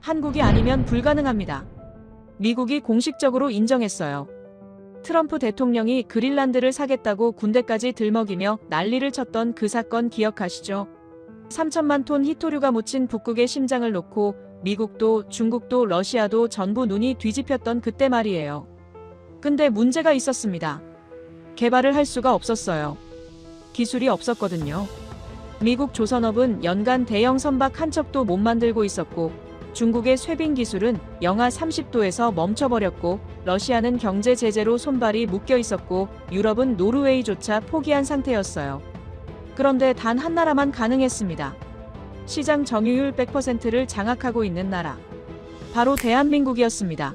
한국이 아니면 불가능합니다. 미국이 공식적으로 인정했어요. 트럼프 대통령이 그린란드를 사겠다고 군대까지 들먹이며 난리를 쳤던 그 사건 기억하시죠? 3천만 톤 히토류가 묻힌 북극의 심장을 놓고 미국도 중국도 러시아도 전부 눈이 뒤집혔던 그때 말이에요. 근데 문제가 있었습니다. 개발을 할 수가 없었어요. 기술이 없었거든요. 미국 조선업은 연간 대형 선박 한 척도 못 만들고 있었고, 중국의 쇠빙 기술은 영하 30도에서 멈춰버렸고, 러시아는 경제 제재로 손발이 묶여 있었고, 유럽은 노르웨이조차 포기한 상태였어요. 그런데 단 한 나라만 가능했습니다. 시장 점유율 100%를 장악하고 있는 나라. 바로 대한민국이었습니다.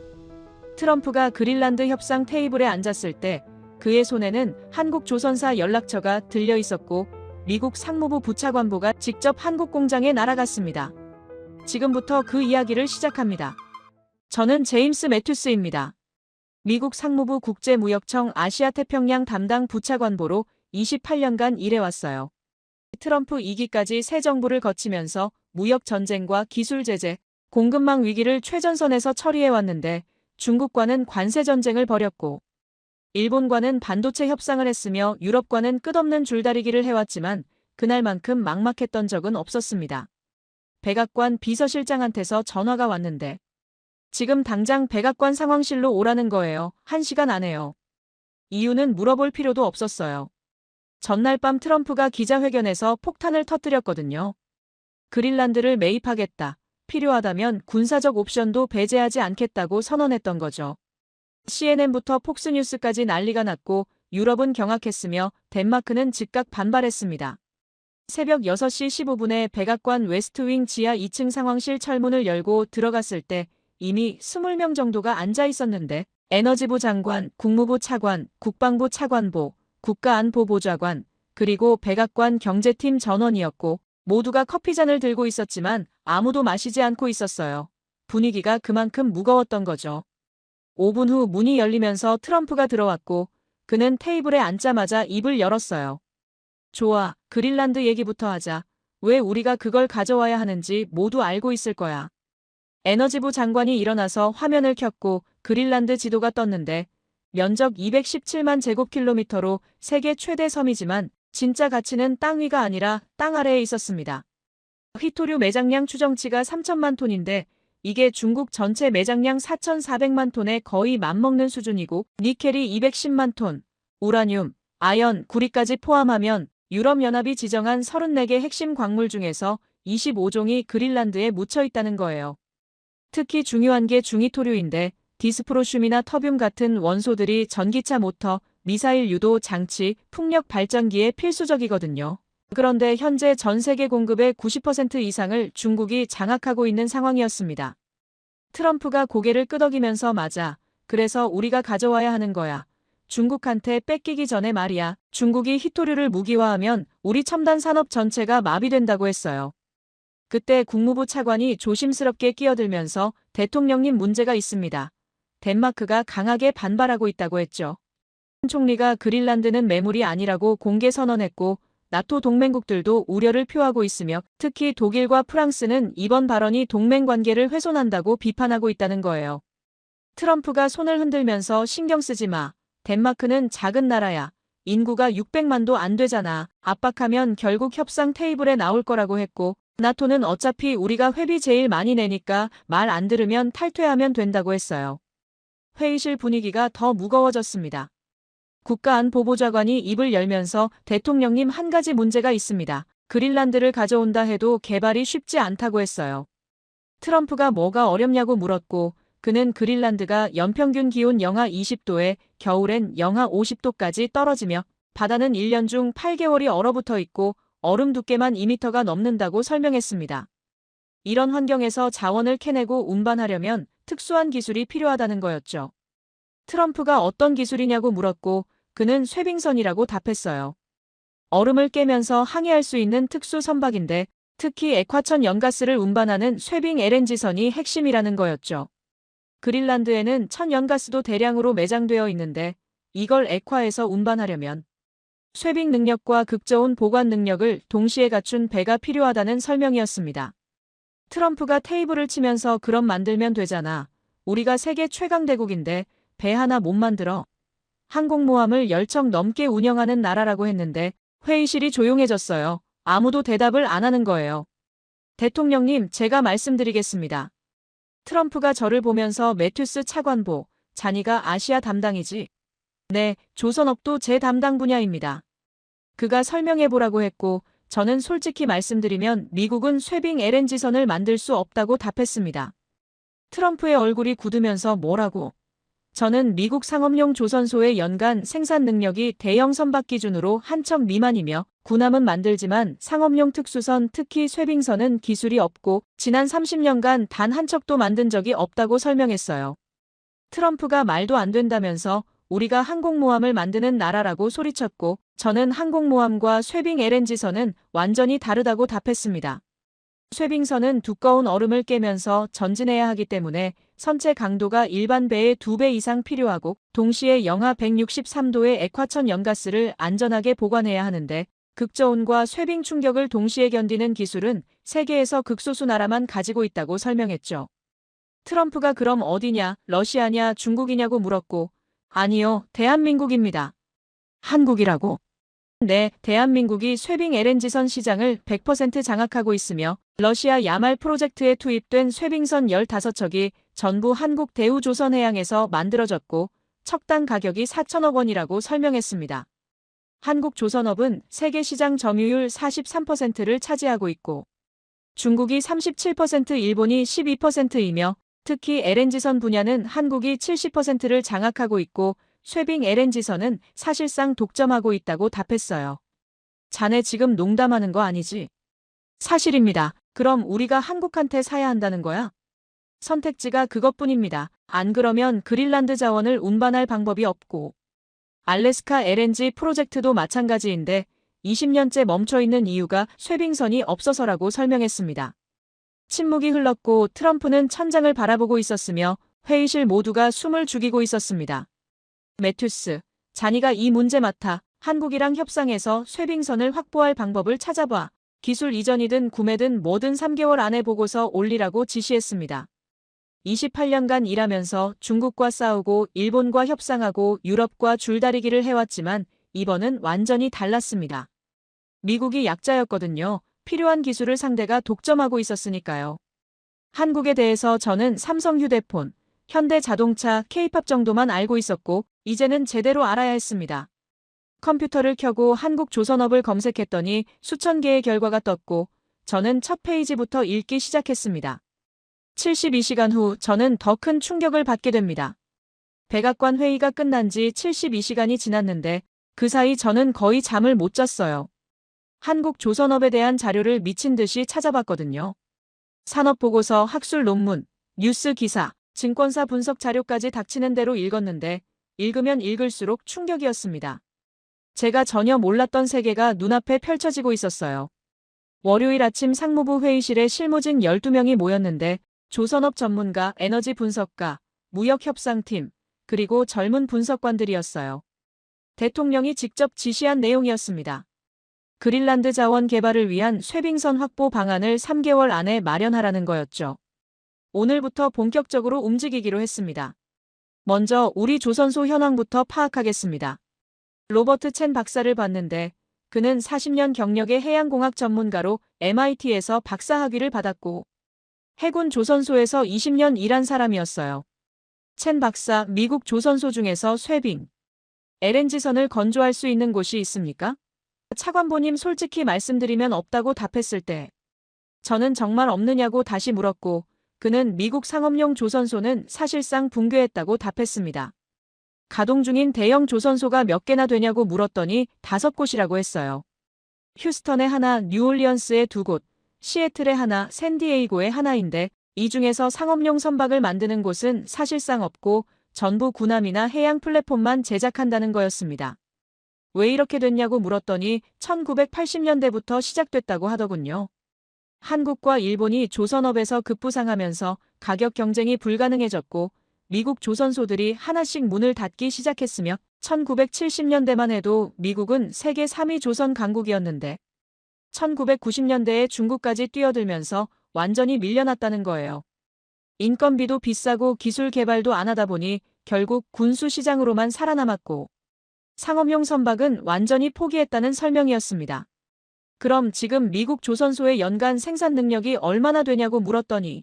트럼프가 그린란드 협상 테이블에 앉았을 때 그의 손에는 한국 조선사 연락처가 들려 있었고, 미국 상무부 부차관보가 직접 한국 공장에 날아갔습니다. 지금부터 그 이야기를 시작합니다. 저는 제임스 매튜스입니다. 미국 상무부 국제무역청 아시아태평양 담당 부차관보로 28년간 일해왔어요. 트럼프 2기까지 새 정부를 거치면서 무역 전쟁과 기술 제재, 공급망 위기를 최전선에서 처리해왔는데, 중국과는 관세 전쟁을 벌였고, 일본과는 반도체 협상을 했으며 유럽과는 끝없는 줄다리기를 해왔지만 그날만큼 막막했던 적은 없었습니다. 백악관 비서실장한테서 전화가 왔는데 지금 당장 백악관 상황실로 오라는 거예요. 1시간 안에요. 이유는 물어볼 필요도 없었어요. 전날 밤 트럼프가 기자회견에서 폭탄을 터뜨렸거든요. 그린란드를 매입하겠다. 필요하다면 군사적 옵션도 배제하지 않겠다고 선언했던 거죠. CNN부터 폭스뉴스까지 난리가 났고 유럽은 경악했으며 덴마크는 즉각 반발했습니다. 새벽 6시 15분에 백악관 웨스트윙 지하 2층 상황실 철문을 열고 들어갔을 때 이미 20명 정도가 앉아 있었는데 에너지부 장관, 국무부 차관, 국방부 차관보, 국가안보보좌관, 그리고 백악관 경제팀 전원이었고 모두가 커피잔을 들고 있었지만 아무도 마시지 않고 있었어요. 분위기가 그만큼 무거웠던 거죠. 5분 후 문이 열리면서 트럼프가 들어왔고 그는 테이블에 앉자마자 입을 열었어요. 좋아, 그린란드 얘기부터 하자. 왜 우리가 그걸 가져와야 하는지 모두 알고 있을 거야. 에너지부 장관이 일어나서 화면을 켰고 그린란드 지도가 떴는데 면적 217만 제곱킬로미터로 세계 최대 섬이지만 진짜 가치는 땅 위가 아니라 땅 아래에 있었습니다. 히토류 매장량 추정치가 3천만 톤인데 이게 중국 전체 매장량 4,400만 톤에 거의 맞먹는 수준이고 니켈이 210만 톤, 우라늄, 아연, 구리까지 포함하면 유럽연합이 지정한 34개 핵심 광물 중에서 25종이 그린란드에 묻혀 있다는 거예요. 특히 중요한 게 중히토류인데 디스프로슘이나 터뷴 같은 원소들이 전기차 모터, 미사일 유도 장치, 풍력 발전기에 필수적이거든요. 그런데 현재 전 세계 공급의 90% 이상을 중국이 장악하고 있는 상황이었습니다. 트럼프가 고개를 끄덕이면서 맞아. 그래서 우리가 가져와야 하는 거야. 중국한테 뺏기기 전에 말이야. 중국이 히토류를 무기화하면 우리 첨단 산업 전체가 마비된다고 했어요. 그때 국무부 차관이 조심스럽게 끼어들면서 대통령님 문제가 있습니다. 덴마크가 강하게 반발하고 있다고 했죠. 총리가 그린란드는 매물이 아니라고 공개 선언했고 나토 동맹국들도 우려를 표하고 있으며 특히 독일과 프랑스는 이번 발언이 동맹 관계를 훼손한다고 비판하고 있다는 거예요. 트럼프가 손을 흔들면서 신경 쓰지 마. 덴마크는 작은 나라야. 인구가 600만도 안 되잖아. 압박하면 결국 협상 테이블에 나올 거라고 했고 나토는 어차피 우리가 회비 제일 많이 내니까 말 안 들으면 탈퇴하면 된다고 했어요. 회의실 분위기가 더 무거워졌습니다. 국가안보보좌관이 입을 열면서 대통령님 한 가지 문제가 있습니다. 그린란드를 가져온다 해도 개발이 쉽지 않다고 했어요. 트럼프가 뭐가 어렵냐고 물었고 그는 그린란드가 연평균 기온 영하 20도에 겨울엔 영하 50도까지 떨어지며 바다는 1년 중 8개월이 얼어붙어 있고 얼음 두께만 2m가 넘는다고 설명했습니다. 이런 환경에서 자원을 캐내고 운반하려면 특수한 기술이 필요하다는 거였죠. 트럼프가 어떤 기술이냐고 물었고 그는 쇠빙선이라고 답했어요. 얼음을 깨면서 항해할 수 있는 특수 선박인데 특히 액화천 연가스를 운반하는 쇠빙 LNG선이 핵심이라는 거였죠. 그린란드에는 천연가스도 대량으로 매장되어 있는데 이걸 액화해서 운반하려면 쇠빙 능력과 극저온 보관 능력을 동시에 갖춘 배가 필요하다는 설명이었습니다. 트럼프가 테이블을 치면서 그럼 만들면 되잖아. 우리가 세계 최강대국인데 배 하나 못 만들어. 항공모함을 10척 넘게 운영하는 나라라고 했는데 회의실이 조용해졌어요. 아무도 대답을 안 하는 거예요. 대통령님, 제가 말씀드리겠습니다. 트럼프가 저를 보면서 매튜스 차관보, 자니가 아시아 담당이지? 네, 조선업도 제 담당 분야입니다. 그가 설명해보라고 했고 저는 솔직히 말씀드리면 미국은 쇠빙 LNG선을 만들 수 없다고 답했습니다. 트럼프의 얼굴이 굳으면서 뭐라고? 저는 미국 상업용 조선소의 연간 생산 능력이 대형 선박 기준으로 한 척 미만이며 군함은 만들지만 상업용 특수선 특히 쇠빙선은 기술이 없고 지난 30년간 단 한 척도 만든 적이 없다고 설명했어요. 트럼프가 말도 안 된다면서 우리가 항공모함을 만드는 나라라고 소리쳤고 저는 항공모함과 쇠빙 LNG선은 완전히 다르다고 답했습니다. 쇠빙선은 두꺼운 얼음을 깨면서 전진해야 하기 때문에 선체 강도가 일반 배의 2배 이상 필요하고 동시에 영하 163도의 액화천 연가스를 안전하게 보관해야 하는데 극저온과 쇠빙 충격을 동시에 견디는 기술은 세계에서 극소수 나라만 가지고 있다고 설명했죠. 트럼프가 그럼 어디냐, 러시아냐, 중국이냐고 물었고 아니요, 대한민국입니다. 한국이라고? 네, 대한민국이 쇠빙 LNG선 시장을 100% 장악하고 있으며 러시아 야말 프로젝트에 투입된 쇠빙선 15척이 전부 한국 대우조선해양에서 만들어졌고 척당 가격이 4천억 원이라고 설명했습니다. 한국조선업은 세계 시장 점유율 43%를 차지하고 있고 중국이 37%, 일본이 12%이며 특히 LNG선 분야는 한국이 70%를 장악하고 있고 쇠빙 LNG선은 사실상 독점하고 있다고 답했어요. 자네 지금 농담하는 거 아니지? 사실입니다. 그럼 우리가 한국한테 사야 한다는 거야? 선택지가 그것뿐입니다. 안 그러면 그린란드 자원을 운반할 방법이 없고 알래스카 LNG 프로젝트도 마찬가지인데 20년째 멈춰있는 이유가 쇠빙선이 없어서라고 설명했습니다. 침묵이 흘렀고 트럼프는 천장을 바라보고 있었으며 회의실 모두가 숨을 죽이고 있었습니다. 매튜스, 자니가 이 문제 맡아 한국이랑 협상해서 쇠빙선을 확보할 방법을 찾아봐. 기술 이전이든 구매든 뭐든 3개월 안에 보고서 올리라고 지시했습니다. 28년간 일하면서 중국과 싸우고 일본과 협상하고 유럽과 줄다리기를 해왔지만 이번은 완전히 달랐습니다. 미국이 약자였거든요. 필요한 기술을 상대가 독점하고 있었으니까요. 한국에 대해서 저는 삼성 휴대폰, 현대자동차, K-팝 정도만 알고 있었고 이제는 제대로 알아야 했습니다. 컴퓨터를 켜고 한국조선업을 검색했더니 수천 개의 결과가 떴고 저는 첫 페이지부터 읽기 시작했습니다. 72시간 후 저는 더 큰 충격을 받게 됩니다. 백악관 회의가 끝난 지 72시간이 지났는데 그 사이 저는 거의 잠을 못 잤어요. 한국조선업에 대한 자료를 미친 듯이 찾아봤거든요. 산업보고서, 학술 논문, 뉴스 기사, 증권사 분석 자료까지 닥치는 대로 읽었는데 읽으면 읽을수록 충격이었습니다. 제가 전혀 몰랐던 세계가 눈앞에 펼쳐지고 있었어요. 월요일 아침 상무부 회의실에 실무진 12명이 모였는데 조선업 전문가, 에너지 분석가, 무역협상팀, 그리고 젊은 분석관들이었어요. 대통령이 직접 지시한 내용이었습니다. 그린란드 자원 개발을 위한 쇠빙선 확보 방안을 3개월 안에 마련하라는 거였죠. 오늘부터 본격적으로 움직이기로 했습니다. 먼저 우리 조선소 현황부터 파악하겠습니다. 로버트 첸 박사를 봤는데 그는 40년 경력의 해양공학 전문가로 MIT에서 박사학위를 받았고 해군 조선소에서 20년 일한 사람이었어요. 첸 박사, 미국 조선소 중에서 쇠빙, LNG선을 건조할 수 있는 곳이 있습니까? 차관보님 솔직히 말씀드리면 없다고 답했을 때 저는 정말 없느냐고 다시 물었고 그는 미국 상업용 조선소는 사실상 붕괴했다고 답했습니다. 가동 중인 대형 조선소가 몇 개나 되냐고 물었더니 5곳이라고 했어요. 휴스턴에 하나, 뉴올리언스에 2곳, 시애틀에 하나, 샌디에이고에 하나인데 이 중에서 상업용 선박을 만드는 곳은 사실상 없고 전부 군함이나 해양 플랫폼만 제작한다는 거였습니다. 왜 이렇게 됐냐고 물었더니 1980년대부터 시작됐다고 하더군요. 한국과 일본이 조선업에서 급부상하면서 가격 경쟁이 불가능해졌고 미국 조선소들이 하나씩 문을 닫기 시작했으며 1970년대만 해도 미국은 세계 3위 조선 강국이었는데 1990년대에 중국까지 뛰어들면서 완전히 밀려났다는 거예요. 인건비도 비싸고 기술 개발도 안 하다 보니 결국 군수 시장으로만 살아남았고 상업용 선박은 완전히 포기했다는 설명이었습니다. 그럼 지금 미국 조선소의 연간 생산 능력이 얼마나 되냐고 물었더니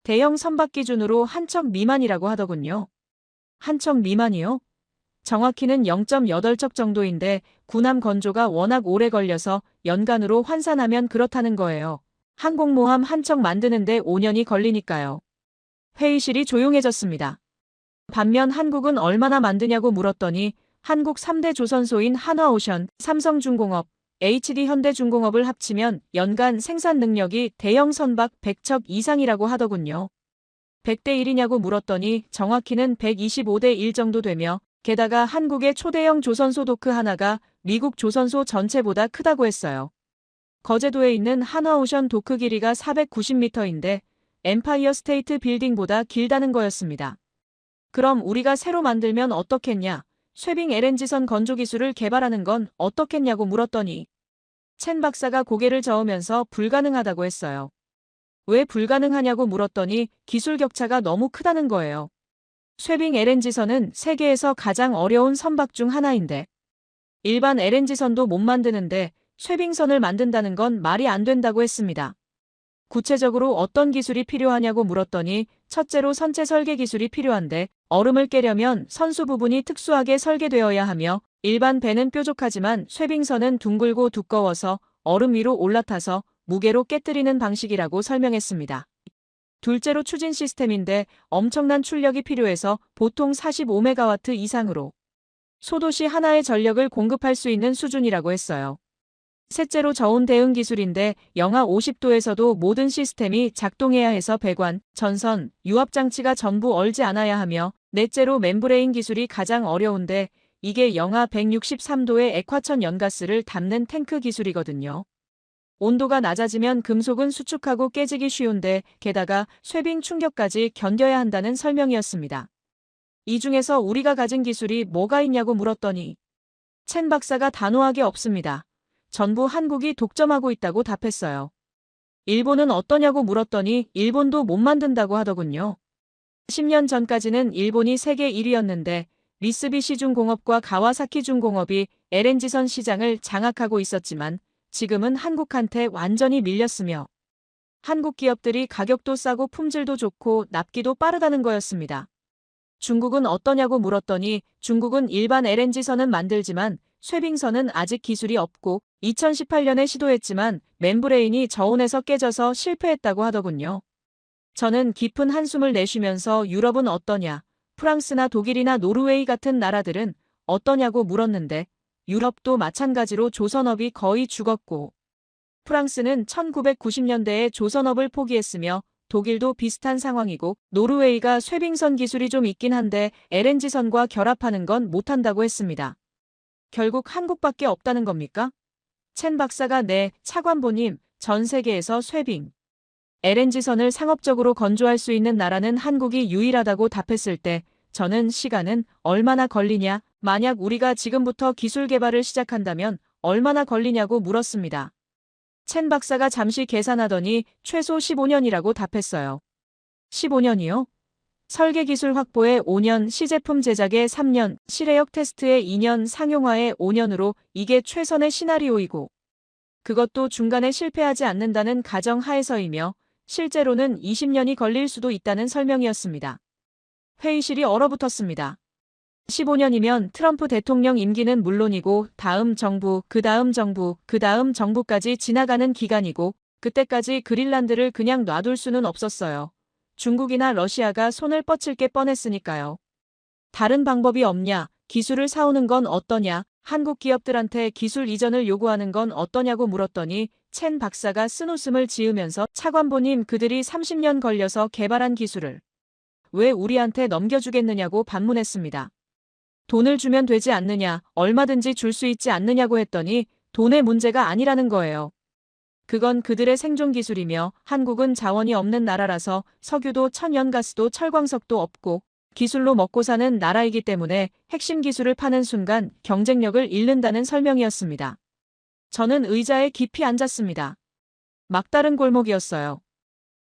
대형 선박 기준으로 한 척 미만이라고 하더군요. 한 척 미만이요? 정확히는 0.8척 정도인데 군함 건조가 워낙 오래 걸려서 연간으로 환산하면 그렇다는 거예요. 항공모함 한 척 만드는데 5년이 걸리니까요. 회의실이 조용해졌습니다. 반면 한국은 얼마나 만드냐고 물었더니 한국 3대 조선소인 한화오션, 삼성중공업, HD현대중공업을 합치면 연간 생산 능력이 대형 선박 100척 이상이라고 하더군요. 100대 1이냐고 물었더니 정확히는 125대 1 정도 되며 게다가 한국의 초대형 조선소 도크 하나가 미국 조선소 전체보다 크다고 했어요. 거제도에 있는 한화오션 도크 길이가 490m인데 엠파이어 스테이트 빌딩보다 길다는 거였습니다. 그럼 우리가 새로 만들면 어떻겠냐? 쇠빙 LNG선 건조 기술을 개발하는 건 어떻겠냐고 물었더니 첸 박사가 고개를 저으면서 불가능하다고 했어요. 왜 불가능하냐고 물었더니 기술 격차가 너무 크다는 거예요. 쇠빙 LNG선은 세계에서 가장 어려운 선박 중 하나인데 일반 LNG선도 못 만드는데 쇠빙선을 만든다는 건 말이 안 된다고 했습니다. 구체적으로 어떤 기술이 필요하냐고 물었더니 첫째로 선체 설계 기술이 필요한데 얼음을 깨려면 선수 부분이 특수하게 설계되어야 하며 일반 배는 뾰족하지만 쇠빙선은 둥글고 두꺼워서 얼음 위로 올라타서 무게로 깨뜨리는 방식이라고 설명했습니다. 둘째로 추진 시스템인데 엄청난 출력이 필요해서 보통 45메가와트 이상으로 소도시 하나의 전력을 공급할 수 있는 수준이라고 했어요. 셋째로 저온 대응 기술인데 영하 50도에서도 모든 시스템이 작동해야 해서 배관, 전선, 유압장치가 전부 얼지 않아야 하며 넷째로 멤브레인 기술이 가장 어려운데 이게 영하 163도의 액화천 연가스를 담는 탱크 기술이거든요. 온도가 낮아지면 금속은 수축하고 깨지기 쉬운데 게다가 쇠빙 충격까지 견뎌야 한다는 설명이었습니다. 이 중에서 우리가 가진 기술이 뭐가 있냐고 물었더니 첸 박사가 단호하게 없습니다. 전부 한국이 독점하고 있다고 답했어요. 일본은 어떠냐고 물었더니 일본도 못 만든다고 하더군요. 10년 전까지는 일본이 세계 1위였는데 미쓰비시 중공업과 가와사키 중공업이 LNG선 시장을 장악하고 있었지만 지금은 한국한테 완전히 밀렸으며 한국 기업들이 가격도 싸고 품질도 좋고 납기도 빠르다는 거였습니다. 중국은 어떠냐고 물었더니 중국은 일반 LNG선은 만들지만 쇠빙선은 아직 기술이 없고 2018년에 시도했지만 멤브레인이 저온에서 깨져서 실패했다고 하더군요. 저는 깊은 한숨을 내쉬면서 유럽은 어떠냐, 프랑스나 독일이나 노르웨이 같은 나라들은 어떠냐고 물었는데 유럽도 마찬가지로 조선업이 거의 죽었고 프랑스는 1990년대에 조선업을 포기했으며 독일도 비슷한 상황이고 노르웨이가 쇠빙선 기술이 좀 있긴 한데 LNG선과 결합하는 건 못한다고 했습니다. 결국 한국밖에 없다는 겁니까? 첸 박사가 네, 차관보님, 전 세계에서 쇠빙 LNG선을 상업적으로 건조할 수 있는 나라는 한국이 유일하다고 답했을 때 저는 시간은 얼마나 걸리냐, 만약 우리가 지금부터 기술 개발을 시작한다면 얼마나 걸리냐고 물었습니다. 첸 박사가 잠시 계산하더니 최소 15년이라고 답했어요. 15년이요? 설계 기술 확보에 5년, 시제품 제작에 3년, 실외역 테스트에 2년, 상용화에 5년으로 이게 최선의 시나리오이고 그것도 중간에 실패하지 않는다는 가정 하에서이며 실제로는 20년이 걸릴 수도 있다는 설명이었습니다. 회의실이 얼어붙었습니다. 15년이면 트럼프 대통령 임기는 물론이고 다음 정부, 그 다음 정부, 그 다음 정부까지 지나가는 기간이고 그때까지 그린란드를 그냥 놔둘 수는 없었어요. 중국이나 러시아가 손을 뻗칠 게 뻔했으니까요. 다른 방법이 없냐, 기술을 사오는 건 어떠냐, 한국 기업들한테 기술 이전을 요구하는 건 어떠냐고 물었더니 첸 박사가 쓴웃음을 지으면서 차관보님 그들이 30년 걸려서 개발한 기술을 왜 우리한테 넘겨주겠느냐고 반문했습니다. 돈을 주면 되지 않느냐, 얼마든지 줄 수 있지 않느냐고 했더니 돈의 문제가 아니라는 거예요. 그건 그들의 생존 기술이며 한국은 자원이 없는 나라라서 석유도 천연가스도 철광석도 없고 기술로 먹고 사는 나라이기 때문에 핵심 기술을 파는 순간 경쟁력을 잃는다는 설명이었습니다. 저는 의자에 깊이 앉았습니다. 막다른 골목이었어요.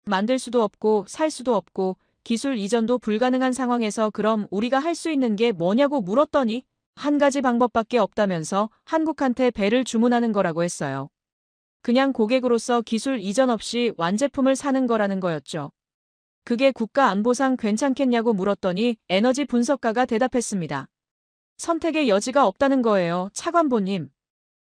만들 수도 없고 살 수도 없고 기술 이전도 불가능한 상황에서 그럼 우리가 할 수 있는 게 뭐냐고 물었더니 한 가지 방법밖에 없다면서 한국한테 배를 주문하는 거라고 했어요. 그냥 고객으로서 기술 이전 없이 완제품을 사는 거라는 거였죠. 그게 국가안보상 괜찮겠냐고 물었더니 에너지 분석가가 대답했습니다. 선택의 여지가 없다는 거예요, 차관보님.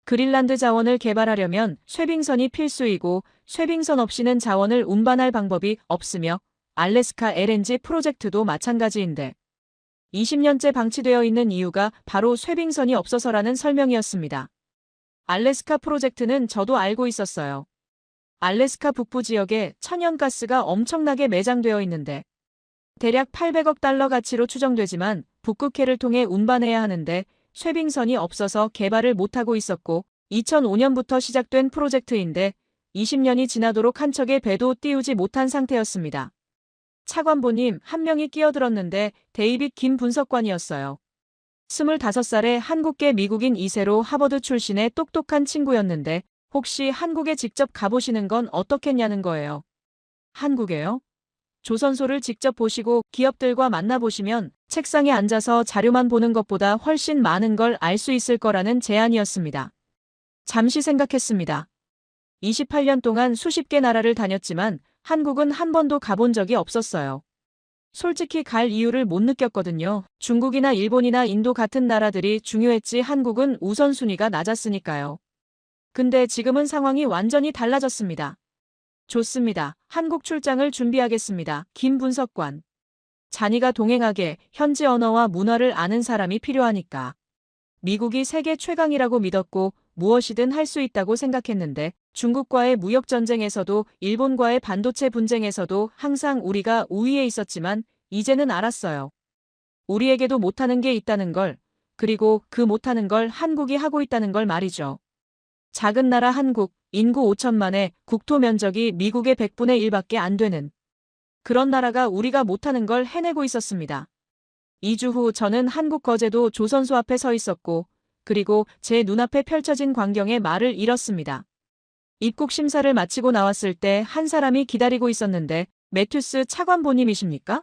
그린란드 자원을 개발하려면 쇠빙선이 필수이고 쇠빙선 없이는 자원을 운반할 방법이 없으며 알래스카 LNG 프로젝트도 마찬가지인데 20년째 방치되어 있는 이유가 바로 쇠빙선이 없어서라는 설명이었습니다. 알래스카 프로젝트는 저도 알고 있었어요. 알래스카 북부 지역에 천연가스가 엄청나게 매장되어 있는데 대략 800억 달러 가치로 추정되지만 북극해를 통해 운반해야 하는데 쇠빙선이 없어서 개발을 못하고 있었고 2005년부터 시작된 프로젝트인데 20년이 지나도록 한 척의 배도 띄우지 못한 상태였습니다. 차관보님 한 명이 끼어들었는데 데이빗 김 분석관이었어요. 25살에 한국계 미국인 2세로 하버드 출신의 똑똑한 친구였는데 혹시 한국에 직접 가보시는 건 어떻겠냐는 거예요. 한국에요? 조선소를 직접 보시고 기업들과 만나보시면 책상에 앉아서 자료만 보는 것보다 훨씬 많은 걸 알 수 있을 거라는 제안이었습니다. 잠시 생각했습니다. 28년 동안 수십 개 나라를 다녔지만 한국은 한 번도 가본 적이 없었어요. 솔직히 갈 이유를 못 느꼈거든요. 중국이나 일본이나 인도 같은 나라들이 중요했지 한국은 우선순위가 낮았으니까요. 근데 지금은 상황이 완전히 달라졌습니다. 좋습니다. 한국 출장을 준비하겠습니다. 김 분석관. 자니가 동행하게 현지 언어와 문화를 아는 사람이 필요하니까. 미국이 세계 최강이라고 믿었고 무엇이든 할 수 있다고 생각했는데 중국과의 무역전쟁에서도 일본과의 반도체 분쟁에서도 항상 우리가 우위에 있었지만 이제는 알았어요. 우리에게도 못하는 게 있다는 걸, 그리고 그 못하는 걸 한국이 하고 있다는 걸 말이죠. 작은 나라 한국, 인구 5천만에 국토 면적이 미국의 100분의 1밖에 안 되는 그런 나라가 우리가 못하는 걸 해내고 있었습니다. 2주 후 저는 한국 거제도 조선소 앞에 서 있었고 그리고 제 눈앞에 펼쳐진 광경에 말을 잃었습니다. 입국 심사를 마치고 나왔을 때 한 사람이 기다리고 있었는데 매튜스 차관보님이십니까?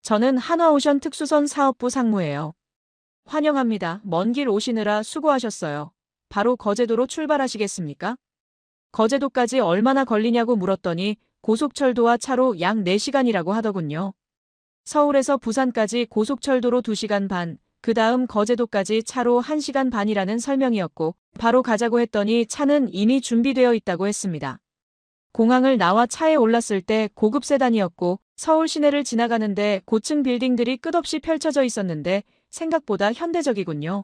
저는 한화오션 특수선 사업부 상무예요. 환영합니다. 먼 길 오시느라 수고하셨어요. 바로 거제도로 출발하시겠습니까? 거제도까지 얼마나 걸리냐고 물었더니 고속철도와 차로 약 4시간이라고 하더군요. 서울에서 부산까지 고속철도로 2시간 반, 그 다음 거제도까지 차로 1시간 반이라는 설명이었고 바로 가자고 했더니 차는 이미 준비되어 있다고 했습니다. 공항을 나와 차에 올랐을 때 고급 세단이었고 서울 시내를 지나가는데 고층 빌딩들이 끝없이 펼쳐져 있었는데 생각보다 현대적이군요.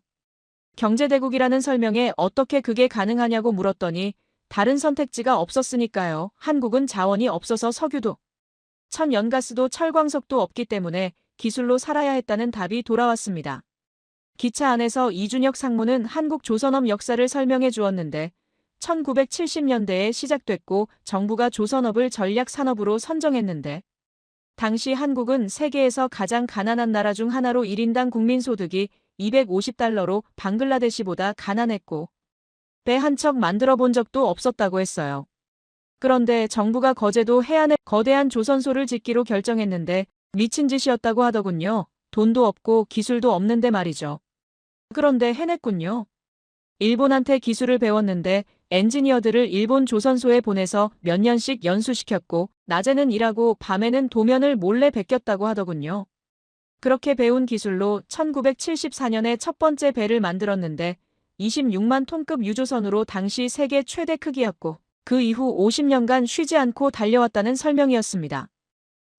경제대국이라는 설명에 어떻게 그게 가능하냐고 물었더니 다른 선택지가 없었으니까요. 한국은 자원이 없어서 석유도 천연가스도 철광석도 없기 때문에 기술로 살아야 했다는 답이 돌아왔습니다. 기차 안에서 이준혁 상무는 한국 조선업 역사를 설명해 주었는데 1970년대에 시작됐고 정부가 조선업을 전략산업으로 선정했는데 당시 한국은 세계에서 가장 가난한 나라 중 하나로 1인당 국민소득이 250달러로 방글라데시보다 가난했고 배 한 척 만들어 본 적도 없었다고 했어요. 그런데 정부가 거제도 해안에 거대한 조선소를 짓기로 결정했는데 미친 짓이었다고 하더군요. 돈도 없고 기술도 없는데 말이죠. 그런데 해냈군요. 일본한테 기술을 배웠는데 엔지니어들을 일본 조선소에 보내서 몇 년씩 연수시켰고 낮에는 일하고 밤에는 도면을 몰래 베꼈다고 하더군요. 그렇게 배운 기술로 1974년에 첫 번째 배를 만들었는데 26만 톤급 유조선으로 당시 세계 최대 크기였고 그 이후 50년간 쉬지 않고 달려왔다는 설명이었습니다.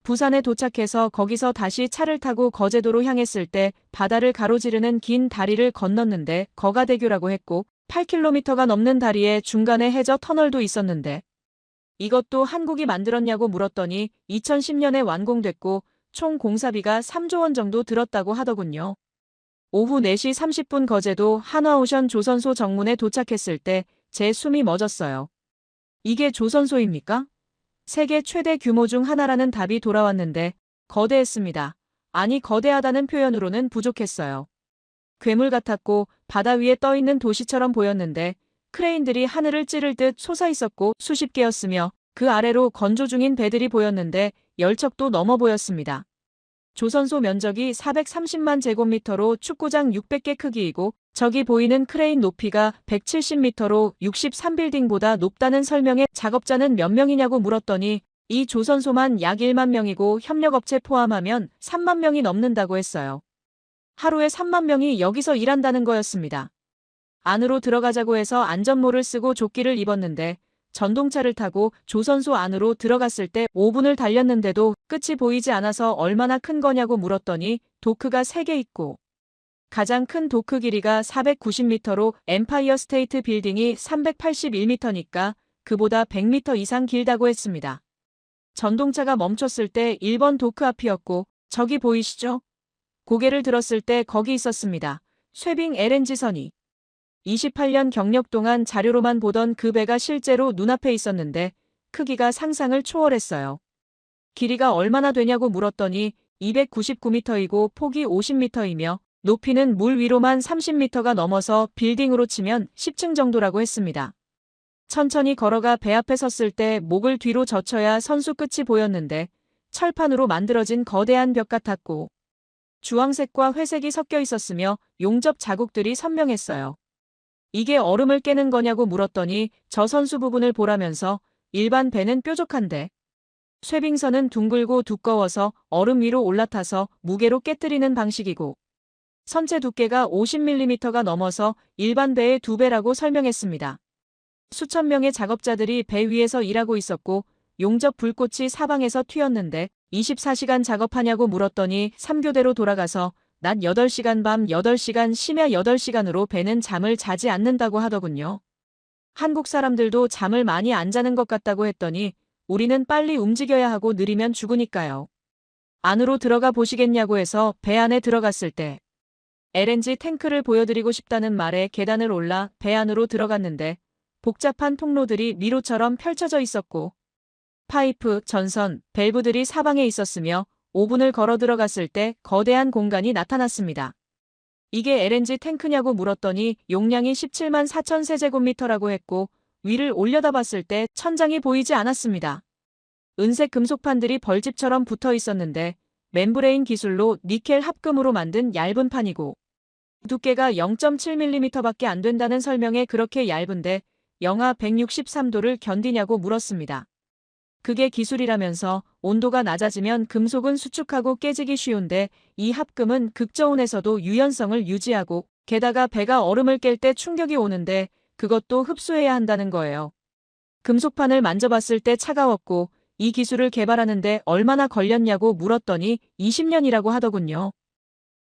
부산에 도착해서 거기서 다시 차를 타고 거제도로 향했을 때 바다를 가로지르는 긴 다리를 건넜는데 거가대교라고 했고 8km가 넘는 다리에 중간에 해저 터널도 있었는데 이것도 한국이 만들었냐고 물었더니 2010년에 완공됐고 총 공사비가 3조 원 정도 들었다고 하더군요. 오후 4시 30분 거제도 한화오션 조선소 정문에 도착했을 때 제 숨이 멎었어요. 이게 조선소입니까? 세계 최대 규모 중 하나라는 답이 돌아왔는데 거대했습니다. 아니 거대하다는 표현으로는 부족했어요. 괴물 같았고 바다 위에 떠있는 도시처럼 보였는데 크레인들이 하늘을 찌를 듯 솟아있었고 수십 개였으며 그 아래로 건조 중인 배들이 보였는데 열척도 넘어 보였습니다. 조선소 면적이 430만 제곱미터로 축구장 600개 크기이고 저기 보이는 크레인 높이가 170m로 63빌딩보다 높다는 설명에 작업자는 몇 명이냐고 물었더니 이 조선소만 약 1만 명이고 협력업체 포함하면 3만 명이 넘는다고 했어요. 하루에 3만 명이 여기서 일한다는 거였습니다. 안으로 들어가자고 해서 안전모를 쓰고 조끼를 입었는데 전동차를 타고 조선소 안으로 들어갔을 때 5분을 달렸는데도 끝이 보이지 않아서 얼마나 큰 거냐고 물었더니 도크가 3개 있고 가장 큰 도크 길이가 490m로 엠파이어 스테이트 빌딩이 381m니까 그보다 100m 이상 길다고 했습니다. 전동차가 멈췄을 때 1번 도크 앞이었고 저기 보이시죠? 고개를 들었을 때 거기 있었습니다. 쇠빙 LNG선이. 28년 경력 동안 자료로만 보던 그 배가 실제로 눈앞에 있었는데 크기가 상상을 초월했어요. 길이가 얼마나 되냐고 물었더니 299m이고 폭이 50m이며 높이는 물 위로만 30m가 넘어서 빌딩으로 치면 10층 정도라고 했습니다. 천천히 걸어가 배 앞에 섰을 때 목을 뒤로 젖혀야 선수 끝이 보였는데 철판으로 만들어진 거대한 벽 같았고 주황색과 회색이 섞여 있었으며 용접 자국들이 선명했어요. 이게 얼음을 깨는 거냐고 물었더니 저 선수 부분을 보라면서 일반 배는 뾰족한데 쇠빙선은 둥글고 두꺼워서 얼음 위로 올라타서 무게로 깨뜨리는 방식이고 선체 두께가 50mm가 넘어서 일반 배의 2배라고 설명했습니다. 수천 명의 작업자들이 배 위에서 일하고 있었고 용접 불꽃이 사방에서 튀었는데 24시간 작업하냐고 물었더니 3교대로 돌아가서 낮 8시간 밤 8시간 심야 8시간으로 배는 잠을 자지 않는다고 하더군요. 한국 사람들도 잠을 많이 안 자는 것 같다고 했더니 우리는 빨리 움직여야 하고 느리면 죽으니까요. 안으로 들어가 보시겠냐고 해서 배 안에 들어갔을 때 LNG 탱크를 보여드리고 싶다는 말에 계단을 올라 배 안으로 들어갔는데 복잡한 통로들이 미로처럼 펼쳐져 있었고 파이프, 전선, 밸브들이 사방에 있었으며 5분을 걸어 들어갔을 때 거대한 공간이 나타났습니다. 이게 LNG 탱크냐고 물었더니 용량이 17만 4천 세제곱미터라고 했고 위를 올려다봤을 때 천장이 보이지 않았습니다. 은색 금속판들이 벌집처럼 붙어 있었는데 멤브레인 기술로 니켈 합금으로 만든 얇은 판이고 두께가 0.7mm밖에 안 된다는 설명에 그렇게 얇은데 영하 163도를 견디냐고 물었습니다. 그게 기술이라면서 온도가 낮아지면 금속은 수축하고 깨지기 쉬운데 이 합금은 극저온에서도 유연성을 유지하고 게다가 배가 얼음을 깰 때 충격이 오는데 그것도 흡수해야 한다는 거예요. 금속판을 만져봤을 때 차가웠고 이 기술을 개발하는데 얼마나 걸렸냐고 물었더니 20년이라고 하더군요.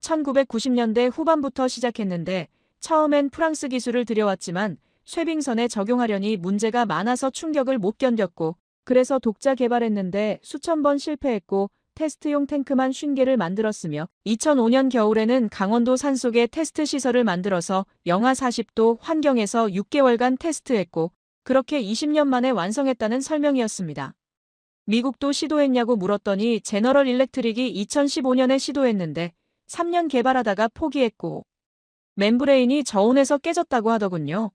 1990년대 후반부터 시작했는데 처음엔 프랑스 기술을 들여왔지만 쇠빙선에 적용하려니 문제가 많아서 충격을 못 견뎠고 그래서 독자 개발했는데 수천 번 실패했고 테스트용 탱크만 50개를 만들었으며 2005년 겨울에는 강원도 산속에 테스트 시설을 만들어서 영하 40도 환경에서 6개월간 테스트했고 그렇게 20년 만에 완성했다는 설명이었습니다. 미국도 시도했냐고 물었더니 제너럴 일렉트릭이 2015년에 시도했는데 3년 개발하다가 포기했고 멤브레인이 저온에서 깨졌다고 하더군요.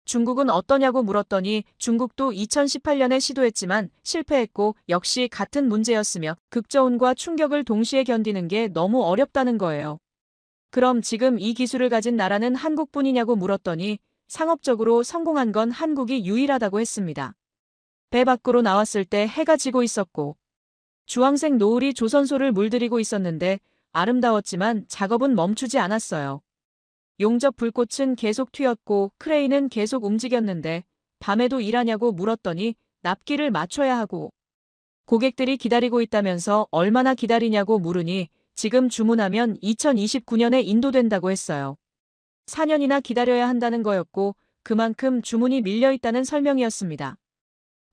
중국은 어떠냐고 물었더니 중국도 2018년에 시도했지만 실패했고 역시 같은 문제였으며 극저온과 충격을 동시에 견디는 게 너무 어렵다는 거예요. 그럼 지금 이 기술을 가진 나라는 한국뿐이냐고 물었더니 상업적으로 성공한 건 한국이 유일하다고 했습니다. 배 밖으로 나왔을 때 해가 지고 있었고 주황색 노을이 조선소를 물들이고 있었는데 아름다웠지만 작업은 멈추지 않았어요. 용접 불꽃은 계속 튀었고 크레인은 계속 움직였는데 밤에도 일하냐고 물었더니 납기를 맞춰야 하고 고객들이 기다리고 있다면서 얼마나 기다리냐고 물으니 지금 주문하면 2029년에 인도된다고 했어요. 4년이나 기다려야 한다는 거였고 그만큼 주문이 밀려있다는 설명이었습니다.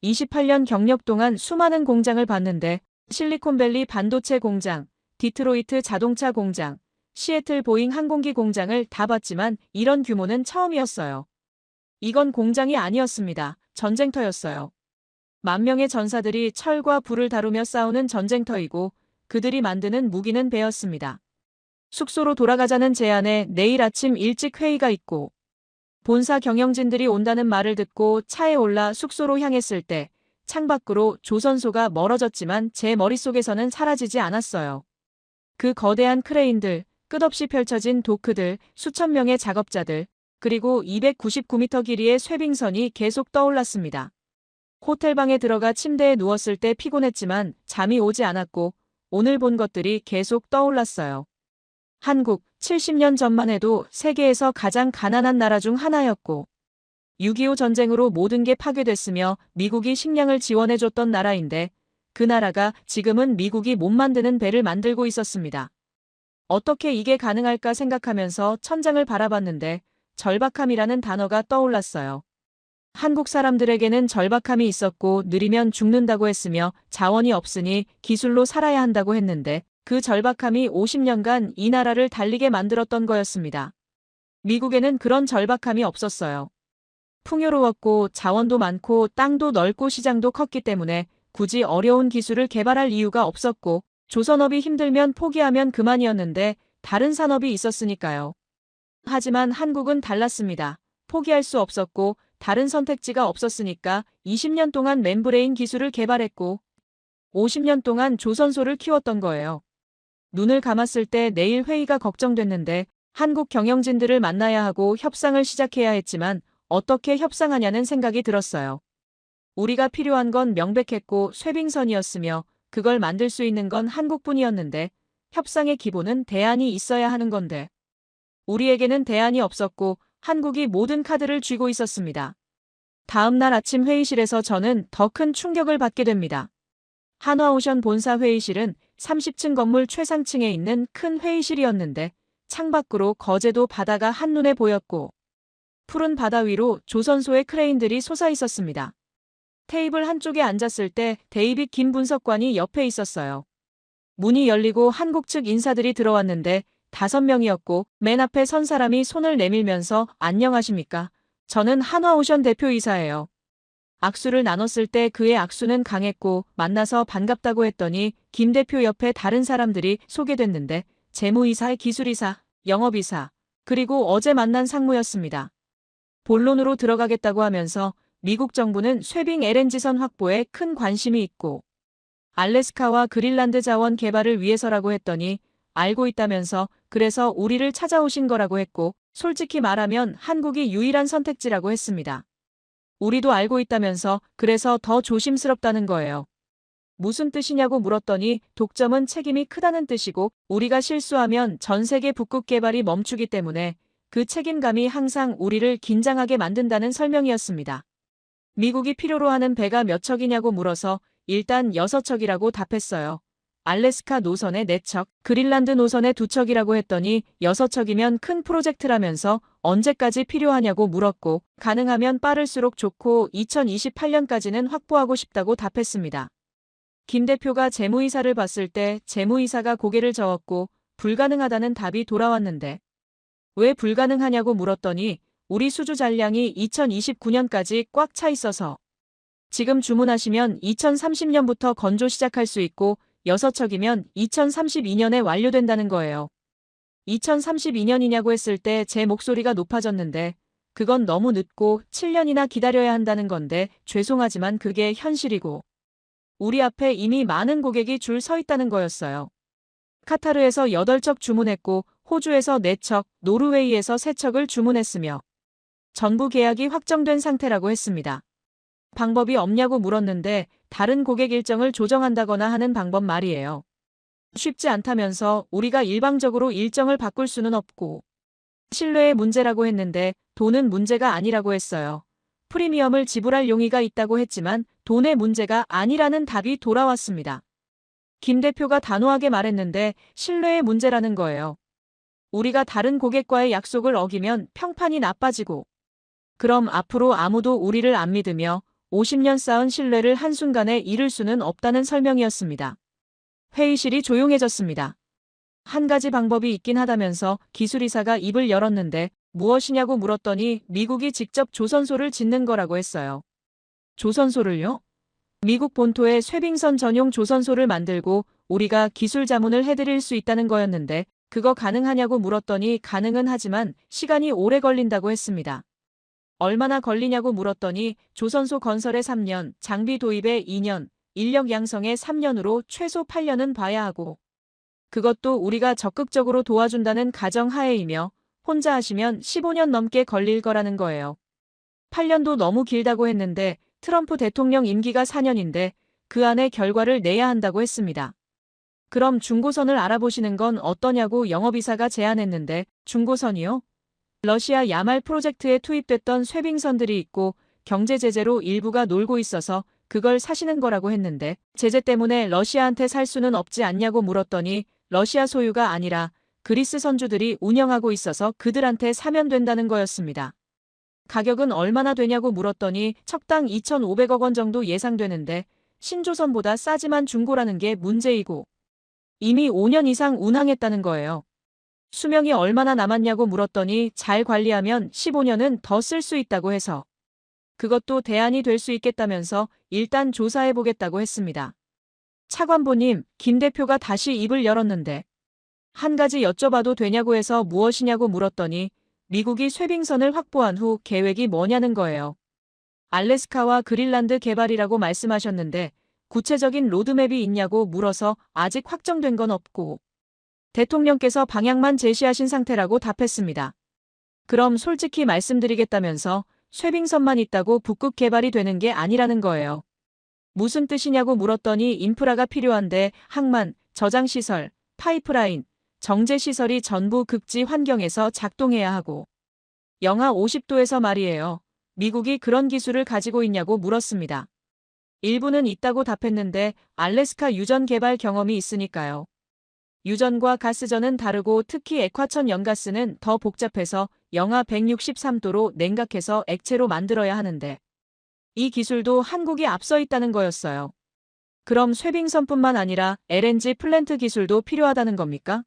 28년 경력 동안 수많은 공장을 봤는데 실리콘밸리 반도체 공장, 디트로이트 자동차 공장, 시애틀 보잉 항공기 공장을 다 봤지만 이런 규모는 처음이었어요. 이건 공장이 아니었습니다. 전쟁터였어요. 만 명의 전사들이 철과 불을 다루며 싸우는 전쟁터이고 그들이 만드는 무기는 배였습니다. 숙소로 돌아가자는 제안에 내일 아침 일찍 회의가 있고 본사 경영진들이 온다는 말을 듣고 차에 올라 숙소로 향했을 때 창밖으로 조선소가 멀어졌지만 제 머릿속에서는 사라지지 않았어요. 그 거대한 크레인들, 끝없이 펼쳐진 도크들, 수천 명의 작업자들, 그리고 299m 길이의 쇄빙선이 계속 떠올랐습니다. 호텔방에 들어가 침대에 누웠을 때 피곤했지만 잠이 오지 않았고 오늘 본 것들이 계속 떠올랐어요. 한국, 70년 전만 해도 세계에서 가장 가난한 나라 중 하나였고 6.25 전쟁으로 모든 게 파괴됐으며 미국이 식량을 지원해줬던 나라인데 그 나라가 지금은 미국이 못 만드는 배를 만들고 있었습니다. 어떻게 이게 가능할까 생각하면서 천장을 바라봤는데 절박함이라는 단어가 떠올랐어요. 한국 사람들에게는 절박함이 있었고 느리면 죽는다고 했으며 자원이 없으니 기술로 살아야 한다고 했는데 그 절박함이 50년간 이 나라를 달리게 만들었던 거였습니다. 미국에는 그런 절박함이 없었어요. 풍요로웠고 자원도 많고 땅도 넓고 시장도 컸기 때문에 굳이 어려운 기술을 개발할 이유가 없었고 조선업이 힘들면 포기하면 그만이었는데 다른 산업이 있었으니까요. 하지만 한국은 달랐습니다. 포기할 수 없었고 다른 선택지가 없었으니까 20년 동안 멤브레인 기술을 개발했고 50년 동안 조선소를 키웠던 거예요. 눈을 감았을 때 내일 회의가 걱정됐는데 한국 경영진들을 만나야 하고 협상을 시작해야 했지만 어떻게 협상하냐는 생각이 들었어요. 우리가 필요한 건 명백했고 쇄빙선이었으며 그걸 만들 수 있는 건 한국뿐이었는데 협상의 기본은 대안이 있어야 하는 건데 우리에게는 대안이 없었고 한국이 모든 카드를 쥐고 있었습니다. 다음 날 아침 회의실에서 저는 더 큰 충격을 받게 됩니다. 한화오션 본사 회의실은 30층 건물 최상층에 있는 큰 회의실이었는데 창밖으로 거제도 바다가 한눈에 보였고 푸른 바다 위로 조선소의 크레인들이 솟아 있었습니다. 테이블 한쪽에 앉았을 때 데이빗 김 분석관이 옆에 있었어요. 문이 열리고 한국 측 인사들이 들어왔는데 5명이었고 맨 앞에 선 사람이 손을 내밀면서 안녕하십니까? 저는 한화오션 대표이사예요. 악수를 나눴을 때 그의 악수는 강했고 만나서 반갑다고 했더니 김 대표 옆에 다른 사람들이 소개됐는데 재무이사의 기술이사, 영업이사, 그리고 어제 만난 상무였습니다. 본론으로 들어가겠다고 하면서 미국 정부는 쇄빙 LNG선 확보에 큰 관심이 있고 알래스카와 그린란드 자원 개발을 위해서라고 했더니 알고 있다면서 그래서 우리를 찾아오신 거라고 했고 솔직히 말하면 한국이 유일한 선택지라고 했습니다. 우리도 알고 있다면서 그래서 더 조심스럽다는 거예요. 무슨 뜻이냐고 물었더니 독점은 책임이 크다는 뜻이고 우리가 실수하면 전 세계 북극 개발이 멈추기 때문에 그 책임감이 항상 우리를 긴장하게 만든다는 설명이었습니다. 미국이 필요로 하는 배가 몇 척이냐고 물어서 일단 6척이라고 답했어요. 알래스카 노선에 4척, 그린란드 노선에 2척이라고 했더니 6척이면 큰 프로젝트라면서 언제까지 필요하냐고 물었고 가능하면 빠를수록 좋고 2028년까지는 확보하고 싶다고 답했습니다. 김 대표가 재무이사를 봤을 때 재무이사가 고개를 저었고 불가능하다는 답이 돌아왔는데 왜 불가능하냐고 물었더니 우리 수주 잔량이 2029년까지 꽉 차 있어서 지금 주문하시면 2030년부터 건조 시작할 수 있고 6척이면 2032년에 완료된다는 거예요. 2032년이냐고 했을 때 제 목소리가 높아졌는데 그건 너무 늦고 7년이나 기다려야 한다는 건데 죄송하지만 그게 현실이고 우리 앞에 이미 많은 고객이 줄 서 있다는 거였어요. 카타르에서 8척 주문했고 호주에서 4척, 노르웨이에서 3척을 주문했으며 전부 계약이 확정된 상태라고 했습니다. 방법이 없냐고 물었는데 다른 고객 일정을 조정한다거나 하는 방법 말이에요. 쉽지 않다면서 우리가 일방적으로 일정을 바꿀 수는 없고 신뢰의 문제라고 했는데 돈은 문제가 아니라고 했어요. 프리미엄을 지불할 용의가 있다고 했지만 돈의 문제가 아니라는 답이 돌아왔습니다. 김 대표가 단호하게 말했는데 신뢰의 문제라는 거예요. 우리가 다른 고객과의 약속을 어기면 평판이 나빠지고 그럼 앞으로 아무도 우리를 안 믿으며 50년 쌓은 신뢰를 한순간에 잃을 수는 없다는 설명이었습니다. 회의실이 조용해졌습니다. 한 가지 방법이 있긴 하다면서 기술이사가 입을 열었는데 무엇이냐고 물었더니 미국이 직접 조선소를 짓는 거라고 했어요. 조선소를요? 미국 본토에 쇄빙선 전용 조선소를 만들고 우리가 기술 자문을 해드릴 수 있다는 거였는데 그거 가능하냐고 물었더니 가능은 하지만 시간이 오래 걸린다고 했습니다. 얼마나 걸리냐고 물었더니 조선소 건설에 3년, 장비 도입에 2년, 인력 양성에 3년으로 최소 8년은 봐야 하고 그것도 우리가 적극적으로 도와준다는 가정하에이며 혼자 하시면 15년 넘게 걸릴 거라는 거예요. 8년도 너무 길다고 했는데 트럼프 대통령 임기가 4년인데 그 안에 결과를 내야 한다고 했습니다. 그럼 중고선을 알아보시는 건 어떠냐고 영업이사가 제안했는데 중고선이요? 러시아 야말 프로젝트에 투입됐던 쇠빙선들이 있고 경제 제재로 일부가 놀고 있어서 그걸 사시는 거라고 했는데 제재 때문에 러시아한테 살 수는 없지 않냐고 물었더니 러시아 소유가 아니라 그리스 선주들이 운영하고 있어서 그들한테 사면 된다는 거였습니다. 가격은 얼마나 되냐고 물었더니 척당 2,500억 원 정도 예상되는데 신조선보다 싸지만 중고라는 게 문제이고 이미 5년 이상 운항했다는 거예요. 수명이 얼마나 남았냐고 물었더니 잘 관리하면 15년은 더 쓸 수 있다고 해서 그것도 대안이 될 수 있겠다면서 일단 조사해보겠다고 했습니다. 차관보님, 김 대표가 다시 입을 열었는데 한 가지 여쭤봐도 되냐고 해서 무엇이냐고 물었더니 미국이 쇠빙선을 확보한 후 계획이 뭐냐는 거예요. 알래스카와 그린란드 개발이라고 말씀하셨는데 구체적인 로드맵이 있냐고 물어서 아직 확정된 건 없고 대통령께서 방향만 제시하신 상태라고 답했습니다. 그럼 솔직히 말씀드리겠다면서 쇠빙선만 있다고 북극 개발이 되는 게 아니라는 거예요. 무슨 뜻이냐고 물었더니 인프라가 필요한데 항만, 저장시설, 파이프라인, 정제시설이 전부 극지 환경에서 작동해야 하고 영하 50도에서 말이에요. 미국이 그런 기술을 가지고 있냐고 물었습니다. 일부는 있다고 답했는데 알래스카 유전 개발 경험이 있으니까요. 유전과 가스전은 다르고 특히 액화천 연가스는 더 복잡해서 영하 163도로 냉각해서 액체로 만들어야 하는데 이 기술도 한국이 앞서 있다는 거였어요. 그럼 쇠빙선뿐만 아니라 LNG 플랜트 기술도 필요하다는 겁니까?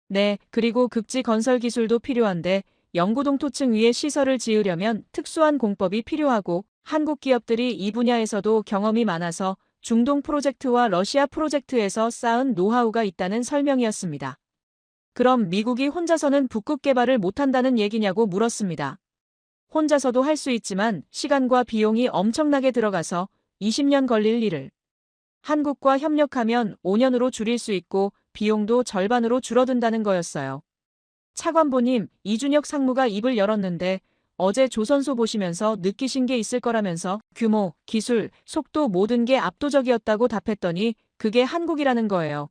네, 그리고 극지 건설 기술도 필요한데 영구동토층 위에 시설을 지으려면 특수한 공법이 필요하고 한국 기업들이 이 분야에서도 경험이 많아서 중동 프로젝트와 러시아 프로젝트에서 쌓은 노하우가 있다는 설명이었습니다. 그럼 미국이 혼자서는 북극 개발을 못한다는 얘기냐고 물었습니다. 혼자서도 할 수 있지만 시간과 비용이 엄청나게 들어가서 20년 걸릴 일을 한국과 협력하면 5년으로 줄일 수 있고 비용도 절반으로 줄어든다는 거였어요. 차관보님, 이준혁 상무가 입을 열었는데 어제 조선소 보시면서 느끼신 게 있을 거라면서 규모, 기술, 속도 모든 게 압도적이었다고 답했더니 그게 한국이라는 거예요.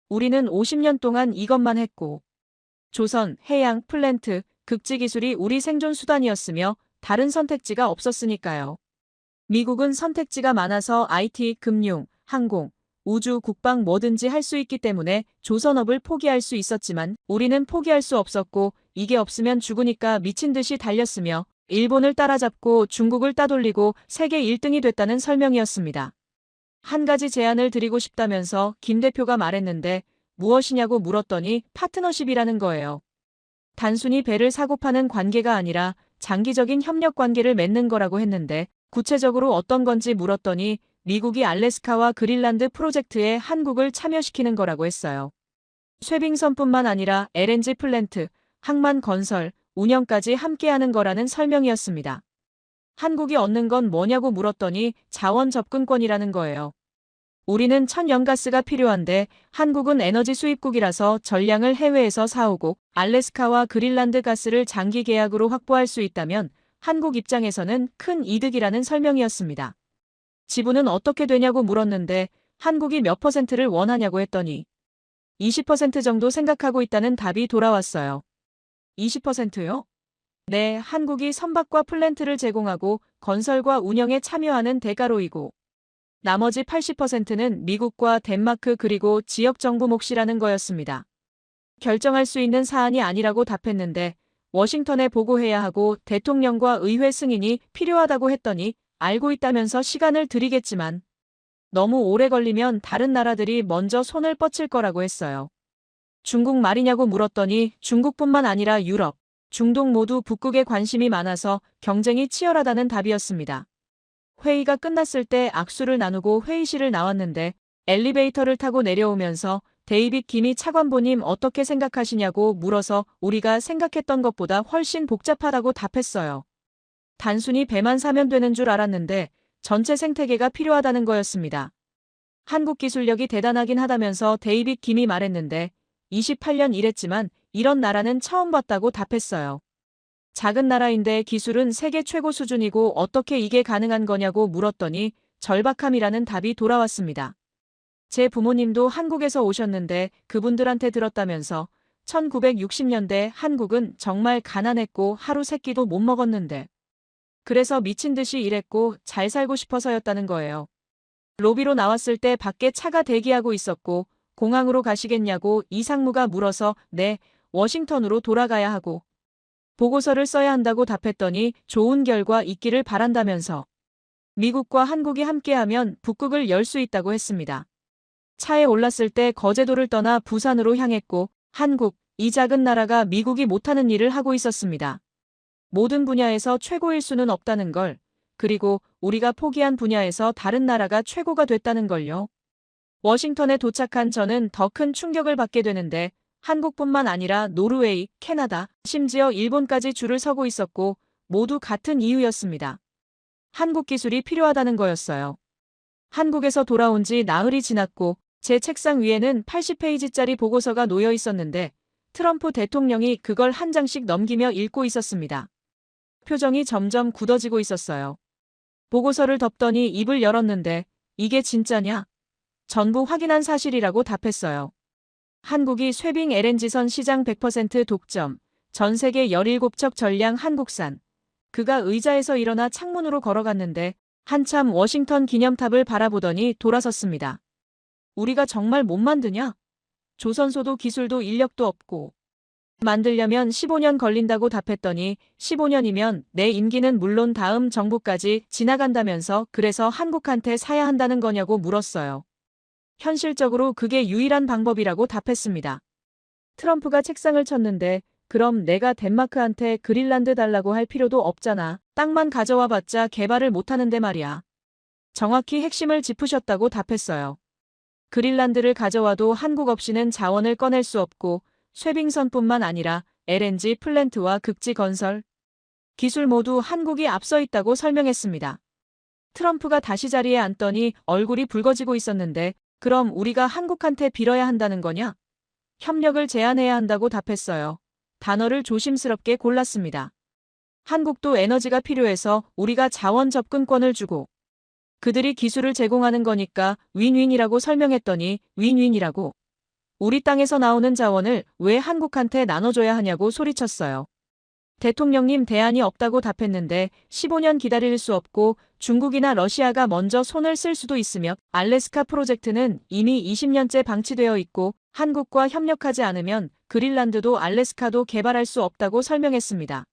우리는 50년 동안 이것만 했고 조선, 해양, 플랜트, 극지 기술이 우리 생존 수단이었으며 다른 선택지가 없었으니까요. 미국은 선택지가 많아서 IT, 금융, 항공, 우주, 국방 뭐든지 할 수 있기 때문에 조선업을 포기할 수 있었지만 우리는 포기할 수 없었고 이게 없으면 죽으니까 미친 듯이 달렸으며 일본을 따라잡고 중국을 따돌리고 세계 1등이 됐다는 설명이었습니다. 한 가지 제안을 드리고 싶다면서 김 대표가 말했는데 무엇이냐고 물었더니 파트너십이라는 거예요. 단순히 배를 사고 파는 관계가 아니라 장기적인 협력 관계를 맺는 거라고 했는데 구체적으로 어떤 건지 물었더니 미국이 알래스카와 그린란드 프로젝트에 한국을 참여시키는 거라고 했어요. 쇠빙선뿐만 아니라 LNG 플랜트, 항만 건설, 운영까지 함께하는 거라는 설명이었습니다. 한국이 얻는 건 뭐냐고 물었더니 자원 접근권이라는 거예요. 우리는 천연가스가 필요한데 한국은 에너지 수입국이라서 전량을 해외에서 사오고 알래스카와 그린란드 가스를 장기 계약으로 확보할 수 있다면 한국 입장에서는 큰 이득이라는 설명이었습니다. 지분은 어떻게 되냐고 물었는데 한국이 몇 퍼센트를 원하냐고 했더니 20% 정도 생각하고 있다는 답이 돌아왔어요. 20%요? 네, 한국이 선박과 플랜트를 제공하고 건설과 운영에 참여하는 대가로이고 나머지 80%는 미국과 덴마크 그리고 지역 정부 몫이라는 거였습니다. 결정할 수 있는 사안이 아니라고 답했는데 워싱턴에 보고해야 하고 대통령과 의회 승인이 필요하다고 했더니 알고 있다면서 시간을 드리겠지만 너무 오래 걸리면 다른 나라들이 먼저 손을 뻗칠 거라고 했어요. 중국 말이냐고 물었더니 중국뿐만 아니라 유럽, 중동 모두 북극에 관심이 많아서 경쟁이 치열하다는 답이었습니다. 회의가 끝났을 때 악수를 나누고 회의실을 나왔는데 엘리베이터를 타고 내려오면서 데이빗 김이 차관보님 어떻게 생각하시냐고 물어서 우리가 생각했던 것보다 훨씬 복잡하다고 답했어요. 단순히 배만 사면 되는 줄 알았는데 전체 생태계가 필요하다는 거였습니다. 한국 기술력이 대단하긴 하다면서 데이빗 김이 말했는데 28년 일했지만 이런 나라는 처음 봤다고 답했어요. 작은 나라인데 기술은 세계 최고 수준이고 어떻게 이게 가능한 거냐고 물었더니 절박함이라는 답이 돌아왔습니다. 제 부모님도 한국에서 오셨는데 그분들한테 들었다면서 1960년대 한국은 정말 가난했고 하루 세 끼도 못 먹었는데 그래서 미친 듯이 일했고 잘 살고 싶어서였다는 거예요. 로비로 나왔을 때 밖에 차가 대기하고 있었고 공항으로 가시겠냐고 이상무가 물어서 네, 워싱턴으로 돌아가야 하고 보고서를 써야 한다고 답했더니 좋은 결과 있기를 바란다면서 미국과 한국이 함께하면 북극을 열 수 있다고 했습니다. 차에 올랐을 때 거제도를 떠나 부산으로 향했고 한국, 이 작은 나라가 미국이 못하는 일을 하고 있었습니다. 모든 분야에서 최고일 수는 없다는 걸, 그리고 우리가 포기한 분야에서 다른 나라가 최고가 됐다는 걸요. 워싱턴에 도착한 저는 더 큰 충격을 받게 되는데 한국뿐만 아니라 노르웨이, 캐나다, 심지어 일본까지 줄을 서고 있었고 모두 같은 이유였습니다. 한국 기술이 필요하다는 거였어요. 한국에서 돌아온 지 나흘이 지났고 제 책상 위에는 80페이지짜리 보고서가 놓여 있었는데 트럼프 대통령이 그걸 한 장씩 넘기며 읽고 있었습니다. 표정이 점점 굳어지고 있었어요. 보고서를 덮더니 입을 열었는데 이게 진짜냐? 전부 확인한 사실이라고 답했어요. 한국이 쇠빙 LNG선 시장 100% 독점, 전 세계 17척 전량 한국산. 그가 의자에서 일어나 창문으로 걸어갔는데 한참 워싱턴 기념탑을 바라보더니 돌아섰습니다. 우리가 정말 못 만드냐? 조선소도 기술도 인력도 없고. 만들려면 15년 걸린다고 답했더니 15년이면 내 임기는 물론 다음 정부까지 지나간다면서 그래서 한국한테 사야 한다는 거냐고 물었어요. 현실적으로 그게 유일한 방법이라고 답했습니다. 트럼프가 책상을 쳤는데 그럼 내가 덴마크한테 그린란드 달라고 할 필요도 없잖아. 땅만 가져와 봤자 개발을 못하는데 말이야. 정확히 핵심을 짚으셨다고 답했어요. 그린란드를 가져와도 한국 없이는 자원을 꺼낼 수 없고 쇠빙선뿐만 아니라 LNG 플랜트와 극지 건설, 기술 모두 한국이 앞서 있다고 설명했습니다. 트럼프가 다시 자리에 앉더니 얼굴이 붉어지고 있었는데 그럼 우리가 한국한테 빌어야 한다는 거냐? 협력을 제안해야 한다고 답했어요. 단어를 조심스럽게 골랐습니다. 한국도 에너지가 필요해서 우리가 자원 접근권을 주고 그들이 기술을 제공하는 거니까 윈윈이라고 설명했더니 윈윈이라고. 우리 땅에서 나오는 자원을 왜 한국한테 나눠줘야 하냐고 소리쳤어요. 대통령님 대안이 없다고 답했는데 15년 기다릴 수 없고 중국이나 러시아가 먼저 손을 쓸 수도 있으며 알래스카 프로젝트는 이미 20년째 방치되어 있고 한국과 협력하지 않으면 그린란드도 알래스카도 개발할 수 없다고 설명했습니다.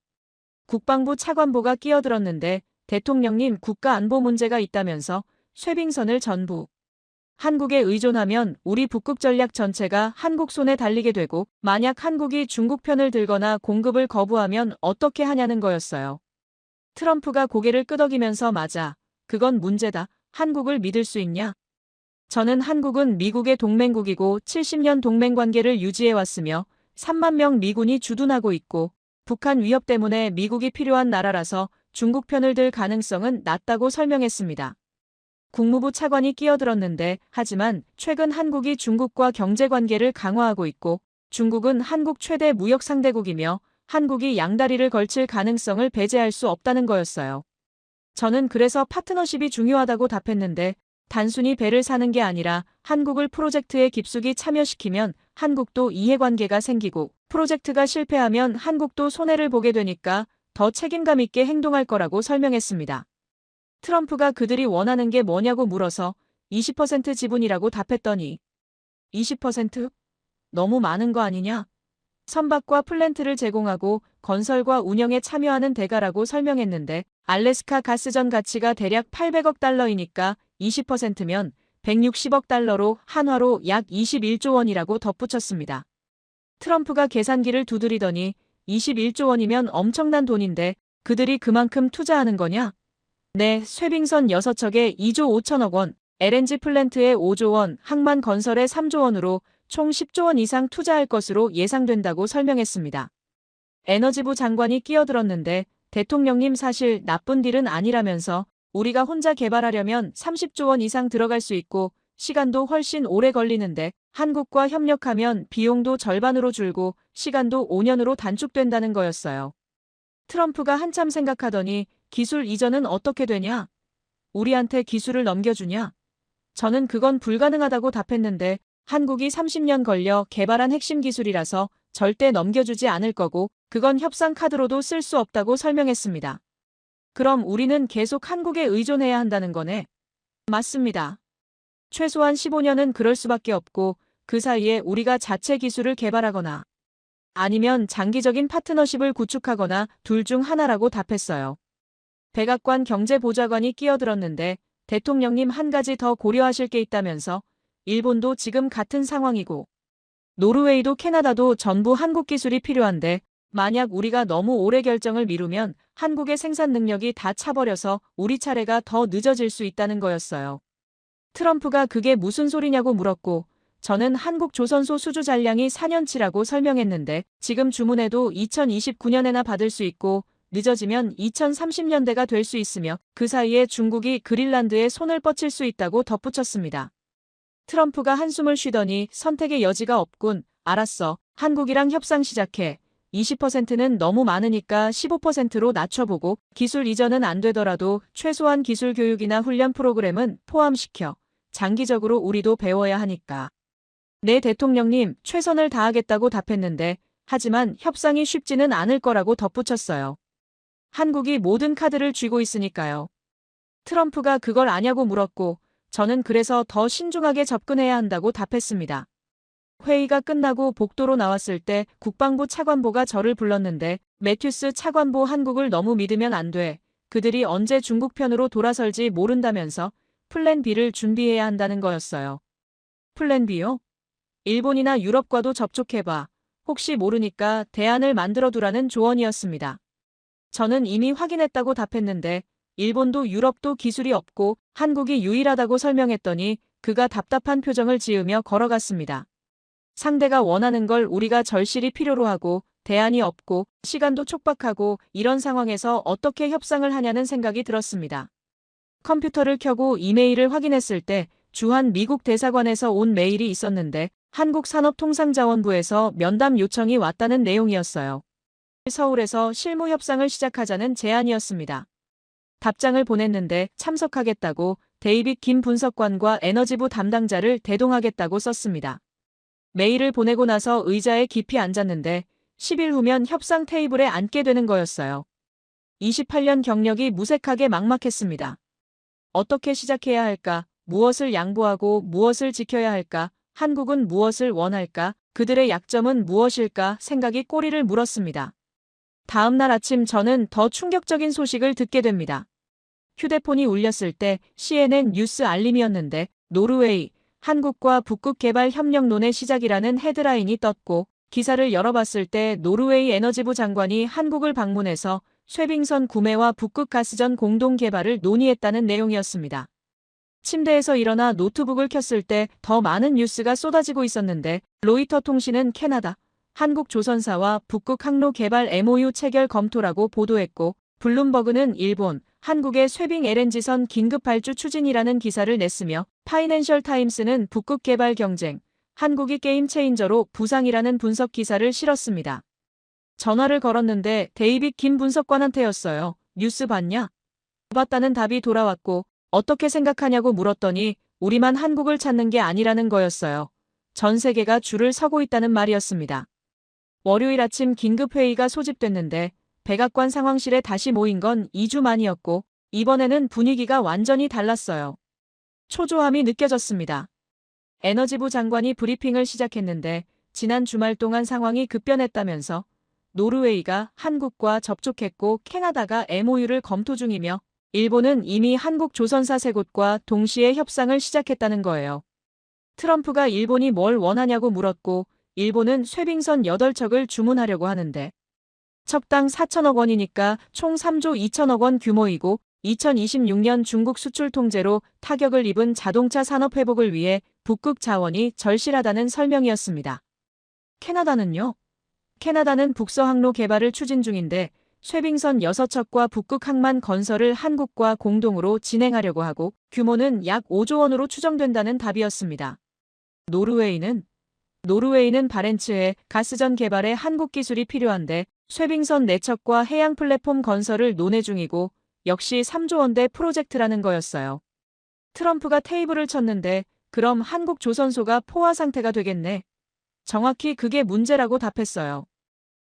국방부 차관보가 끼어들었는데 대통령님 국가안보 문제가 있다면서 쇠빙선을 전부 한국에 의존하면 우리 북극 전략 전체가 한국 손에 달리게 되고 만약 한국이 중국 편을 들거나 공급을 거부하면 어떻게 하냐는 거였어요. 트럼프가 고개를 끄덕이면서 맞아. 그건 문제다. 한국을 믿을 수 있냐? 저는 한국은 미국의 동맹국이고 70년 동맹관계를 유지해왔으며 3만 명 미군이 주둔하고 있고 북한 위협 때문에 미국이 필요한 나라라서 중국 편을 들 가능성은 낮다고 설명했습니다. 국무부 차관이 끼어들었는데 하지만 최근 한국이 중국과 경제관계를 강화하고 있고 중국은 한국 최대 무역 상대국이며 한국이 양다리를 걸칠 가능성을 배제할 수 없다는 거였어요. 저는 그래서 파트너십이 중요하다고 답했는데 단순히 배를 사는 게 아니라 한국을 프로젝트에 깊숙이 참여시키면 한국도 이해관계가 생기고 프로젝트가 실패하면 한국도 손해를 보게 되니까 더 책임감 있게 행동할 거라고 설명했습니다. 트럼프가 그들이 원하는 게 뭐냐고 물어서 20% 지분이라고 답했더니 20%? 너무 많은 거 아니냐? 선박과 플랜트를 제공하고 건설과 운영에 참여하는 대가라고 설명했는데 알래스카 가스전 가치가 대략 800억 달러이니까 20%면 160억 달러로 한화로 약 21조 원이라고 덧붙였습니다. 트럼프가 계산기를 두드리더니 21조 원이면 엄청난 돈인데 그들이 그만큼 투자하는 거냐? 네, 쇠빙선 6척에 2조 5천억 원, LNG 플랜트에 5조 원, 항만 건설에 3조 원으로 총 10조 원 이상 투자할 것으로 예상된다고 설명했습니다. 에너지부 장관이 끼어들었는데 대통령님 사실 나쁜 딜은 아니라면서 우리가 혼자 개발하려면 30조 원 이상 들어갈 수 있고 시간도 훨씬 오래 걸리는데 한국과 협력하면 비용도 절반으로 줄고 시간도 5년으로 단축된다는 거였어요. 트럼프가 한참 생각하더니 기술 이전은 어떻게 되냐? 우리한테 기술을 넘겨주냐? 저는 그건 불가능하다고 답했는데 한국이 30년 걸려 개발한 핵심 기술이라서 절대 넘겨주지 않을 거고 그건 협상 카드로도 쓸 수 없다고 설명했습니다. 그럼 우리는 계속 한국에 의존해야 한다는 거네. 맞습니다. 최소한 15년은 그럴 수밖에 없고 그 사이에 우리가 자체 기술을 개발하거나 아니면 장기적인 파트너십을 구축하거나 둘 중 하나라고 답했어요. 백악관 경제보좌관이 끼어들었는데 대통령님 한 가지 더 고려하실 게 있다면서 일본도 지금 같은 상황이고 노르웨이도 캐나다도 전부 한국 기술이 필요한데 만약 우리가 너무 오래 결정을 미루면 한국의 생산 능력이 다 차버려서 우리 차례가 더 늦어질 수 있다는 거였어요. 트럼프가 그게 무슨 소리냐고 물었고 저는 한국 조선소 수주 잔량이 4년치라고 설명했는데 지금 주문해도 2029년에나 받을 수 있고 늦어지면 2030년대가 될 수 있으며 그 사이에 중국이 그린란드에 손을 뻗칠 수 있다고 덧붙였습니다. 트럼프가 한숨을 쉬더니 선택의 여지가 없군. 알았어. 한국이랑 협상 시작해. 20%는 너무 많으니까 15%로 낮춰보고 기술 이전은 안 되더라도 최소한 기술 교육이나 훈련 프로그램은 포함시켜. 장기적으로 우리도 배워야 하니까. 네, 대통령님, 최선을 다하겠다고 답했는데 하지만 협상이 쉽지는 않을 거라고 덧붙였어요. 한국이 모든 카드를 쥐고 있으니까요. 트럼프가 그걸 아냐고 물었고 저는 그래서 더 신중하게 접근해야 한다고 답했습니다. 회의가 끝나고 복도로 나왔을 때 국방부 차관보가 저를 불렀는데 매튜스 차관보 한국을 너무 믿으면 안 돼. 그들이 언제 중국 편으로 돌아설지 모른다면서 플랜 B를 준비해야 한다는 거였어요. 플랜 B요? 일본이나 유럽과도 접촉해봐. 혹시 모르니까 대안을 만들어두라는 조언이었습니다. 저는 이미 확인했다고 답했는데 일본도 유럽도 기술이 없고 한국이 유일하다고 설명했더니 그가 답답한 표정을 지으며 걸어갔습니다. 상대가 원하는 걸 우리가 절실히 필요로 하고 대안이 없고 시간도 촉박하고 이런 상황에서 어떻게 협상을 하냐는 생각이 들었습니다. 컴퓨터를 켜고 이메일을 확인했을 때 주한 미국 대사관에서 온 메일이 있었는데 한국산업통상자원부에서 면담 요청이 왔다는 내용이었어요. 서울에서 실무 협상을 시작하자는 제안이었습니다. 답장을 보냈는데 참석하겠다고 데이빗 김 분석관과 에너지부 담당자를 대동하겠다고 썼습니다. 메일을 보내고 나서 의자에 깊이 앉았는데 10일 후면 협상 테이블에 앉게 되는 거였어요. 28년 경력이 무색하게 막막했습니다. 어떻게 시작해야 할까? 무엇을 양보하고 무엇을 지켜야 할까? 한국은 무엇을 원할까? 그들의 약점은 무엇일까? 생각이 꼬리를 물었습니다. 다음 날 아침 저는 더 충격적인 소식을 듣게 됩니다. 휴대폰이 울렸을 때 CNN 뉴스 알림이었는데 노르웨이, 한국과 북극 개발 협력론의 시작이라는 헤드라인이 떴고 기사를 열어봤을 때 노르웨이 에너지부 장관이 한국을 방문해서 쇠빙선 구매와 북극 가스전 공동 개발을 논의했다는 내용이었습니다. 침대에서 일어나 노트북을 켰을 때 더 많은 뉴스가 쏟아지고 있었는데 로이터 통신은 캐나다, 한국 조선사와 북극 항로 개발 MOU 체결 검토라고 보도했고 블룸버그는 일본, 한국의 쇠빙 LNG선 긴급 발주 추진이라는 기사를 냈으며 파이낸셜 타임스는 북극 개발 경쟁, 한국이 게임 체인저로 부상이라는 분석 기사를 실었습니다. 전화를 걸었는데 데이빗 김 분석관한테였어요. 뉴스 봤냐? 봤다는 답이 돌아왔고 어떻게 생각하냐고 물었더니 우리만 한국을 찾는 게 아니라는 거였어요. 전 세계가 줄을 서고 있다는 말이었습니다. 월요일 아침 긴급회의가 소집됐는데 백악관 상황실에 다시 모인 건 2주 만이었고 이번에는 분위기가 완전히 달랐어요. 초조함이 느껴졌습니다. 에너지부 장관이 브리핑을 시작했는데 지난 주말 동안 상황이 급변했다면서 노르웨이가 한국과 접촉했고 캐나다가 MOU를 검토 중이며 일본은 이미 한국 조선사 세 곳과 동시에 협상을 시작했다는 거예요. 트럼프가 일본이 뭘 원하냐고 물었고 일본은 쇠빙선 8척을 주문하려고 하는데 척당 4천억 원이니까 총 3조 2천억 원 규모이고 2026년 중국 수출 통제로 타격을 입은 자동차 산업 회복을 위해 북극 자원이 절실하다는 설명이었습니다. 캐나다는요? 캐나다는 북서 항로 개발을 추진 중인데 쇠빙선 6척과 북극 항만 건설을 한국과 공동으로 진행하려고 하고 규모는 약 5조 원으로 추정된다는 답이었습니다. 노르웨이는 바렌츠해 가스전 개발에 한국 기술이 필요한데 쇠빙선 4척과 해양 플랫폼 건설을 논의 중이고 역시 3조 원대 프로젝트라는 거였어요. 트럼프가 테이블을 쳤는데 그럼 한국 조선소가 포화 상태가 되겠네. 정확히 그게 문제라고 답했어요.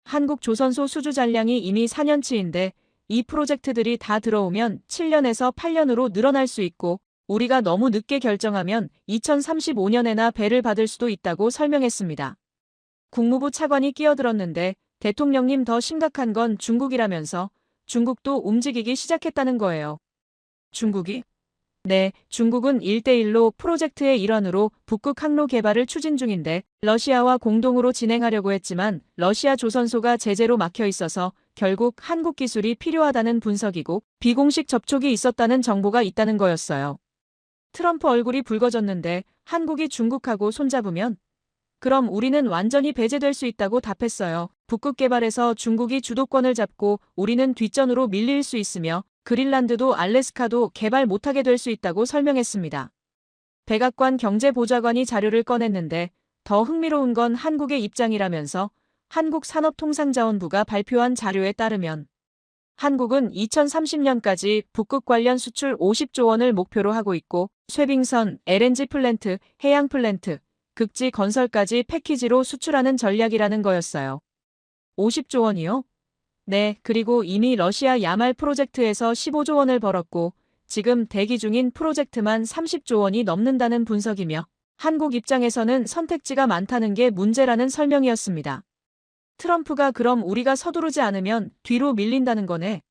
한국 조선소 수주 잔량이 이미 4년치인데 이 프로젝트들이 다 들어오면 7년에서 8년으로 늘어날 수 있고 우리가 너무 늦게 결정하면 2035년에나 배를 받을 수도 있다고 설명했습니다. 국무부 차관이 끼어들었는데 대통령님 더 심각한 건 중국이라면서 중국도 움직이기 시작했다는 거예요. 중국이? 네, 중국은 1대1로 프로젝트의 일환으로 북극 항로 개발을 추진 중인데 러시아와 공동으로 진행하려고 했지만 러시아 조선소가 제재로 막혀 있어서 결국 한국 기술이 필요하다는 분석이고 비공식 접촉이 있었다는 정보가 있다는 거였어요. 트럼프 얼굴이 붉어졌는데 한국이 중국하고 손잡으면 그럼 우리는 완전히 배제될 수 있다고 답했어요. 북극 개발에서 중국이 주도권을 잡고 우리는 뒷전으로 밀릴 수 있으며 그린란드도 알래스카도 개발 못하게 될 수 있다고 설명했습니다. 백악관 경제보좌관이 자료를 꺼냈는데 더 흥미로운 건 한국의 입장이라면서 한국산업통상자원부가 발표한 자료에 따르면 한국은 2030년까지 북극 관련 수출 50조 원을 목표로 하고 있고 쇠빙선, LNG 플랜트, 해양 플랜트, 극지 건설까지 패키지로 수출하는 전략이라는 거였어요. 50조 원이요? 네, 그리고 이미 러시아 야말 프로젝트에서 15조 원을 벌었고 지금 대기 중인 프로젝트만 30조 원이 넘는다는 분석이며 한국 입장에서는 선택지가 많다는 게 문제라는 설명이었습니다. 트럼프가 그럼 우리가 서두르지 않으면 뒤로 밀린다는 거네.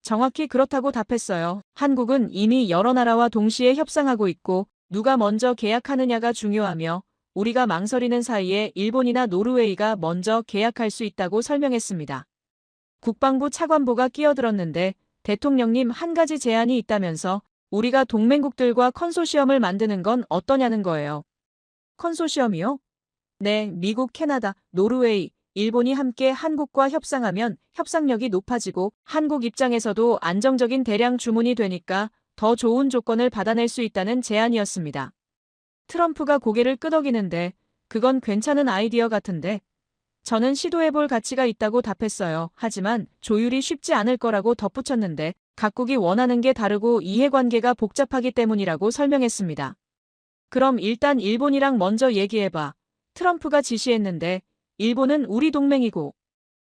정확히 그렇다고 답했어요. 한국은 이미 여러 나라와 동시에 협상하고 있고 누가 먼저 계약하느냐가 중요하며 우리가 망설이는 사이에 일본이나 노르웨이가 먼저 계약할 수 있다고 설명했습니다. 국방부 차관보가 끼어들었는데 대통령님 한 가지 제안이 있다면서 우리가 동맹국들과 컨소시엄을 만드는 건 어떠냐는 거예요. 컨소시엄이요? 네, 미국, 캐나다, 노르웨이, 일본이 함께 한국과 협상하면 협상력이 높아지고 한국 입장에서도 안정적인 대량 주문이 되니까 더 좋은 조건을 받아낼 수 있다는 제안이었습니다. 트럼프가 고개를 끄덕이는데 그건 괜찮은 아이디어 같은데 저는 시도해볼 가치가 있다고 답했어요. 하지만 조율이 쉽지 않을 거라고 덧붙였는데 각국이 원하는 게 다르고 이해관계가 복잡하기 때문이라고 설명했습니다. 그럼 일단 일본이랑 먼저 얘기해봐. 트럼프가 지시했는데 일본은 우리 동맹이고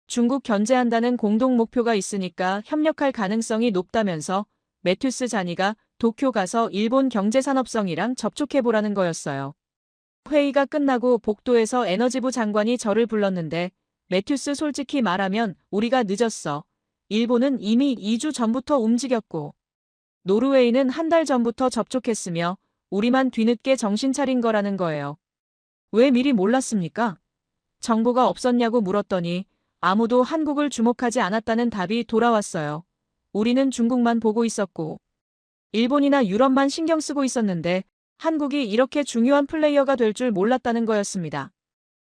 중국 견제한다는 공동 목표가 있으니까 협력할 가능성이 높다면서 매튜스 자니가 도쿄 가서 일본 경제산업성이랑 접촉해보라는 거였어요. 회의가 끝나고 복도에서 에너지부 장관이 저를 불렀는데 매튜스 솔직히 말하면 우리가 늦었어. 일본은 이미 2주 전부터 움직였고 노르웨이는 한 달 전부터 접촉했으며 우리만 뒤늦게 정신 차린 거라는 거예요. 왜 미리 몰랐습니까? 정보가 없었냐고 물었더니 아무도 한국을 주목하지 않았다는 답이 돌아왔어요. 우리는 중국만 보고 있었고 일본이나 유럽만 신경 쓰고 있었는데 한국이 이렇게 중요한 플레이어가 될 줄 몰랐다는 거였습니다.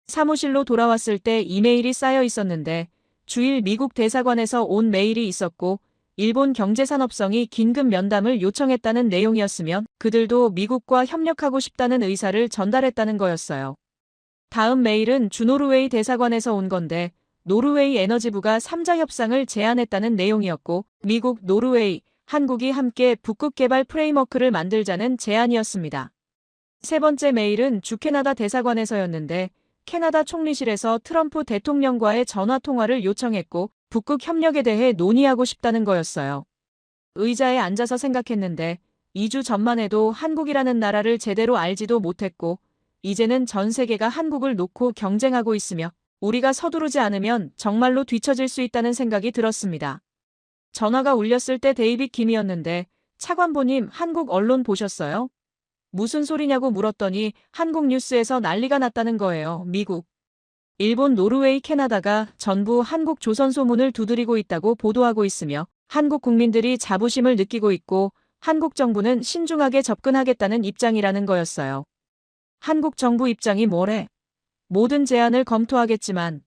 사무실로 돌아왔을 때 이메일이 쌓여 있었는데 주일 미국 대사관에서 온 메일이 있었고 일본 경제산업성이 긴급 면담을 요청했다는 내용이었으면 그들도 미국과 협력하고 싶다는 의사를 전달했다는 거였어요. 다음 메일은 주노르웨이 대사관에서 온 건데 노르웨이 에너지부가 3자 협상을 제안했다는 내용이었고 미국, 노르웨이, 한국이 함께 북극 개발 프레임워크를 만들자는 제안이었습니다. 세 번째 메일은 주 캐나다 대사관에서였는데 캐나다 총리실에서 트럼프 대통령과의 전화 통화를 요청했고 북극 협력에 대해 논의하고 싶다는 거였어요. 의자에 앉아서 생각했는데 2주 전만 해도 한국이라는 나라를 제대로 알지도 못했고 이제는 전 세계가 한국을 놓고 경쟁하고 있으며 우리가 서두르지 않으면 정말로 뒤처질 수 있다는 생각이 들었습니다. 전화가 울렸을 때 데이빗 김이었는데 차관보님 한국 언론 보셨어요? 무슨 소리냐고 물었더니 한국 뉴스에서 난리가 났다는 거예요. 미국, 일본, 노르웨이, 캐나다가 전부 한국 조선소 문을 두드리고 있다고 보도하고 있으며 한국 국민들이 자부심을 느끼고 있고 한국 정부는 신중하게 접근하겠다는 입장이라는 거였어요. 한국 정부 입장이 뭐래? 모든 제안을 검토하겠지만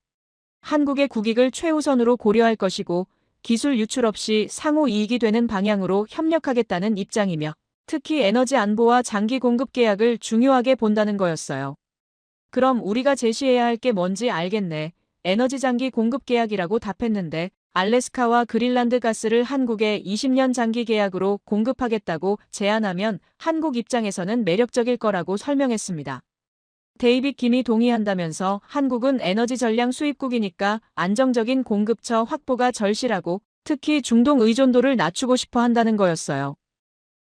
한국의 국익을 최우선으로 고려할 것이고 기술 유출 없이 상호 이익이 되는 방향으로 협력하겠다는 입장이며 특히 에너지 안보와 장기 공급 계약을 중요하게 본다는 거였어요. 그럼 우리가 제시해야 할 게 뭔지 알겠네. 에너지 장기 공급 계약이라고 답했는데 알래스카와 그린란드 가스를 한국에 20년 장기 계약으로 공급하겠다고 제안하면 한국 입장에서는 매력적일 거라고 설명했습니다. 데이빗 김이 동의한다면서 한국은 에너지 전량 수입국이니까 안정적인 공급처 확보가 절실하고 특히 중동 의존도를 낮추고 싶어 한다는 거였어요.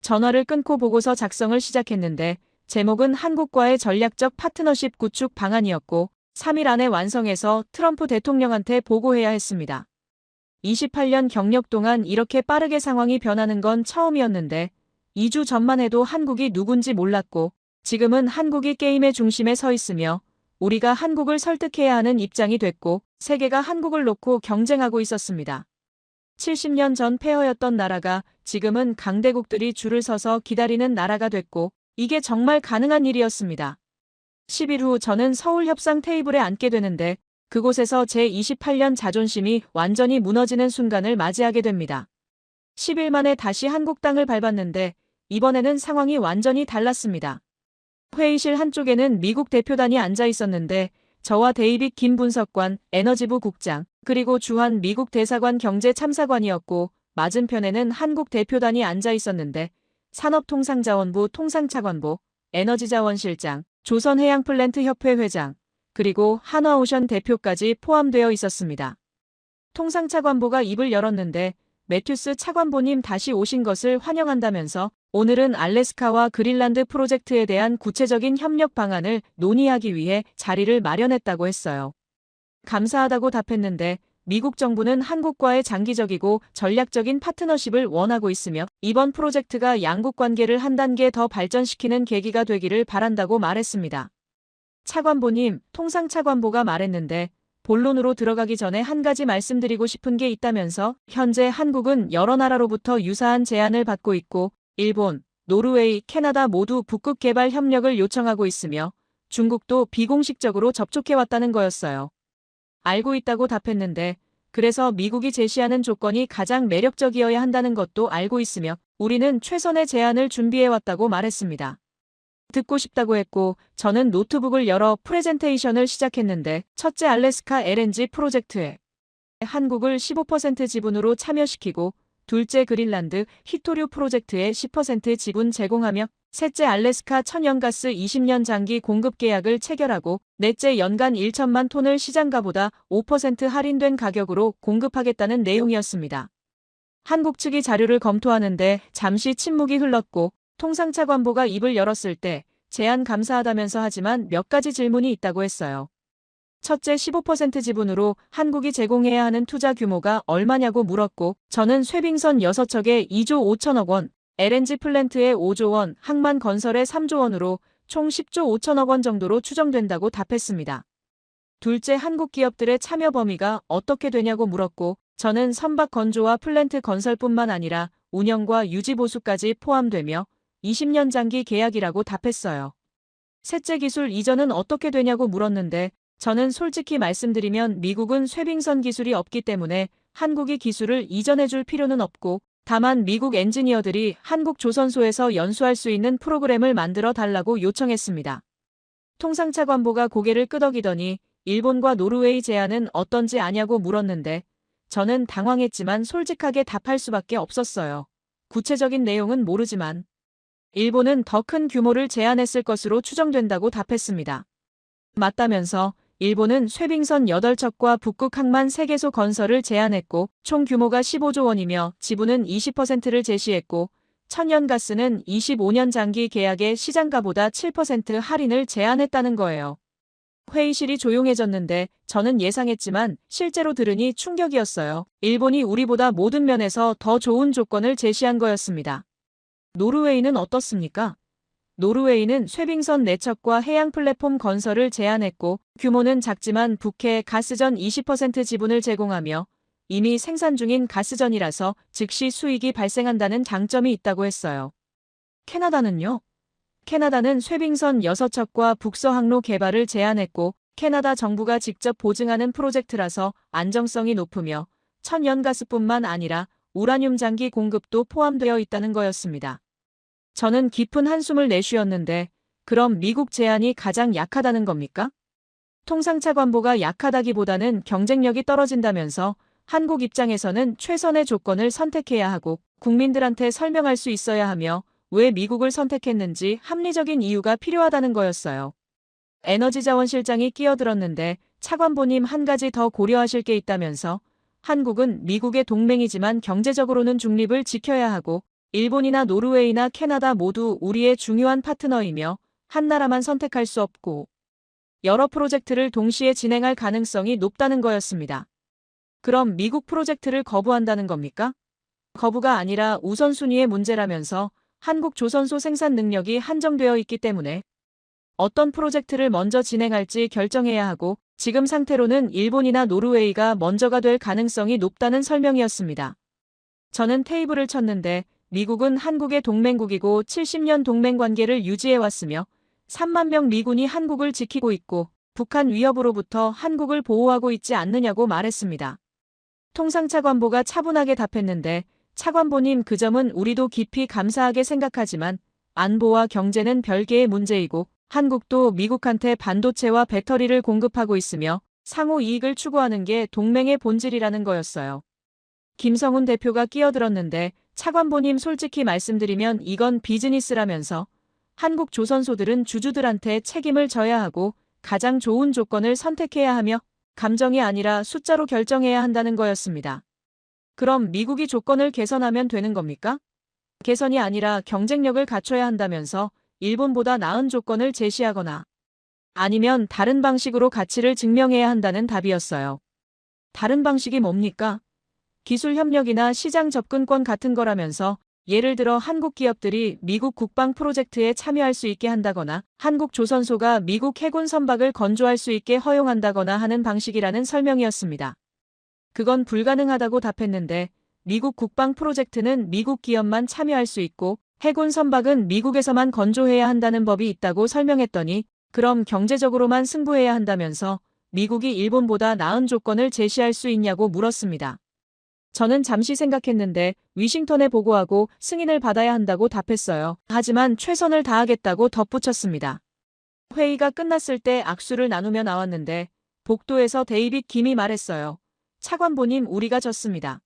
전화를 끊고 보고서 작성을 시작했는데 제목은 한국과의 전략적 파트너십 구축 방안이었고 3일 안에 완성해서 트럼프 대통령한테 보고해야 했습니다. 28년 경력 동안 이렇게 빠르게 상황이 변하는 건 처음이었는데 2주 전만 해도 한국이 누군지 몰랐고 지금은 한국이 게임의 중심에 서 있으며 우리가 한국을 설득해야 하는 입장이 됐고 세계가 한국을 놓고 경쟁하고 있었습니다. 70년 전 폐허였던 나라가 지금은 강대국들이 줄을 서서 기다리는 나라가 됐고 이게 정말 가능한 일이었습니다. 10일 후 저는 서울 협상 테이블에 앉게 되는데 그곳에서 제 28년 자존심이 완전히 무너지는 순간을 맞이하게 됩니다. 10일 만에 다시 한국 땅을 밟았는데 이번에는 상황이 완전히 달랐습니다. 회의실 한쪽에는 미국 대표단이 앉아 있었는데 저와 데이빗 김 분석관, 에너지부 국장, 그리고 주한 미국 대사관 경제참사관이었고 맞은편에는 한국 대표단이 앉아 있었는데 산업통상자원부 통상차관보, 에너지자원실장, 조선해양플랜트협회 회장, 그리고 한화오션 대표까지 포함되어 있었습니다. 통상차관보가 입을 열었는데 매튜스 차관보님 다시 오신 것을 환영한다면서 오늘은 알래스카와 그린란드 프로젝트에 대한 구체적인 협력 방안을 논의하기 위해 자리를 마련했다고 했어요. 감사하다고 답했는데 미국 정부는 한국과의 장기적이고 전략적인 파트너십을 원하고 있으며 이번 프로젝트가 양국 관계를 한 단계 더 발전시키는 계기가 되기를 바란다고 말했습니다. 차관보님, 통상차관보가 말했는데 본론으로 들어가기 전에 한 가지 말씀드리고 싶은 게 있다면서 현재 한국은 여러 나라로부터 유사한 제안을 받고 있고 일본, 노르웨이, 캐나다 모두 북극 개발 협력을 요청하고 있으며 중국도 비공식적으로 접촉해왔다는 거였어요. 알고 있다고 답했는데 그래서 미국이 제시하는 조건이 가장 매력적이어야 한다는 것도 알고 있으며 우리는 최선의 제안을 준비해왔다고 말했습니다. 듣고 싶다고 했고 저는 노트북을 열어 프레젠테이션을 시작했는데 첫째 알래스카 LNG 프로젝트에 한국을 15% 지분으로 참여시키고 둘째 그린란드 히토류 프로젝트에 10% 지분 제공하며 셋째 알래스카 천연가스 20년 장기 공급 계약을 체결하고 넷째 연간 1천만 톤을 시장가보다 5% 할인된 가격으로 공급하겠다는 내용이었습니다. 한국 측이 자료를 검토하는데 잠시 침묵이 흘렀고 통상차관보가 입을 열었을 때 제안 감사하다면서 하지만 몇 가지 질문이 있다고 했어요. 첫째 15% 지분으로 한국이 제공해야 하는 투자 규모가 얼마냐고 물었고 저는 쇠빙선 6척에 2조 5천억 원, LNG 플랜트에 5조 원, 항만 건설에 3조 원으로 총 10조 5천억 원 정도로 추정된다고 답했습니다. 둘째 한국 기업들의 참여 범위가 어떻게 되냐고 물었고 저는 선박 건조와 플랜트 건설뿐만 아니라 운영과 유지 보수까지 포함되며 20년 장기 계약이라고 답했어요. 셋째 기술 이전은 어떻게 되냐고 물었는데 저는 솔직히 말씀드리면 미국은 쇠빙선 기술이 없기 때문에 한국이 기술을 이전해 줄 필요는 없고 다만 미국 엔지니어들이 한국 조선소에서 연수할 수 있는 프로그램을 만들어 달라고 요청했습니다. 통상차관보가 고개를 끄덕이더니 일본과 노르웨이 제안은 어떤지 아냐고 물었는데 저는 당황했지만 솔직하게 답할 수밖에 없었어요. 구체적인 내용은 모르지만 일본은 더 큰 규모를 제안했을 것으로 추정된다고 답했습니다. 맞다면서 일본은 쇠빙선 8척과 북극 항만 3개소 건설을 제안했고 총 규모가 15조 원이며 지분은 20%를 제시했고 천연가스는 25년 장기 계약의 시장가보다 7% 할인을 제안했다는 거예요. 회의실이 조용해졌는데 저는 예상했지만 실제로 들으니 충격이었어요. 일본이 우리보다 모든 면에서 더 좋은 조건을 제시한 거였습니다. 노르웨이는 어떻습니까? 노르웨이는 쇠빙선 4척과 해양 플랫폼 건설을 제안했고 규모는 작지만 북해 가스전 20% 지분을 제공하며 이미 생산 중인 가스전이라서 즉시 수익이 발생한다는 장점이 있다고 했어요. 캐나다는요? 캐나다는 쇠빙선 6척과 북서항로 개발을 제안했고 캐나다 정부가 직접 보증하는 프로젝트라서 안정성이 높으며 천연가스뿐만 아니라 우라늄 장기 공급도 포함되어 있다는 거였습니다. 저는 깊은 한숨을 내쉬었는데 그럼 미국 제안이 가장 약하다는 겁니까? 통상차 관보가 약하다기보다는 경쟁력이 떨어진다면서 한국 입장에서는 최선의 조건을 선택해야 하고 국민들한테 설명할 수 있어야 하며 왜 미국을 선택했는지 합리적인 이유가 필요하다는 거였어요. 에너지자원실장이 끼어들었는데 차관보님 한 가지 더 고려하실 게 있다면서 한국은 미국의 동맹이지만 경제적으로는 중립을 지켜야 하고 일본이나 노르웨이나 캐나다 모두 우리의 중요한 파트너이며 한 나라만 선택할 수 없고 여러 프로젝트를 동시에 진행할 가능성이 높다는 거였습니다. 그럼 미국 프로젝트를 거부한다는 겁니까? 거부가 아니라 우선순위의 문제라면서 한국 조선소 생산 능력이 한정되어 있기 때문에 어떤 프로젝트를 먼저 진행할지 결정해야 하고 지금 상태로는 일본이나 노르웨이가 먼저가 될 가능성이 높다는 설명이었습니다. 저는 테이블을 쳤는데 미국은 한국의 동맹국이고 70년 동맹관계를 유지해왔으며 3만 명 미군이 한국을 지키고 있고 북한 위협으로부터 한국을 보호하고 있지 않느냐고 말했습니다. 통상차 관보가 차분하게 답했는데 차관보님 그 점은 우리도 깊이 감사하게 생각하지만 안보와 경제는 별개의 문제이고 한국도 미국한테 반도체와 배터리를 공급하고 있으며 상호 이익을 추구하는 게 동맹의 본질이라는 거였어요. 김성훈 대표가 끼어들었는데 차관보님 솔직히 말씀드리면 이건 비즈니스라면서 한국 조선소들은 주주들한테 책임을 져야 하고 가장 좋은 조건을 선택해야 하며 감정이 아니라 숫자로 결정해야 한다는 거였습니다. 그럼 미국이 조건을 개선하면 되는 겁니까? 개선이 아니라 경쟁력을 갖춰야 한다면서 일본보다 나은 조건을 제시하거나 아니면 다른 방식으로 가치를 증명해야 한다는 답이었어요. 다른 방식이 뭡니까? 기술 협력이나 시장 접근권 같은 거라면서 예를 들어 한국 기업들이 미국 국방 프로젝트에 참여할 수 있게 한다거나 한국 조선소가 미국 해군 선박을 건조할 수 있게 허용한다거나 하는 방식이라는 설명이었습니다. 그건 불가능하다고 답했는데 미국 국방 프로젝트는 미국 기업만 참여할 수 있고 해군 선박은 미국에서만 건조해야 한다는 법이 있다고 설명했더니 그럼 경제적으로만 승부해야 한다면서 미국이 일본보다 나은 조건을 제시할 수 있냐고 물었습니다. 저는 잠시 생각했는데 위싱턴에 보고하고 승인을 받아야 한다고 답했어요. 하지만 최선을 다하겠다고 덧붙였습니다. 회의가 끝났을 때 악수를 나누며 나왔는데 복도에서 데이빗 김이 말했어요. 차관보님 우리가 졌습니다.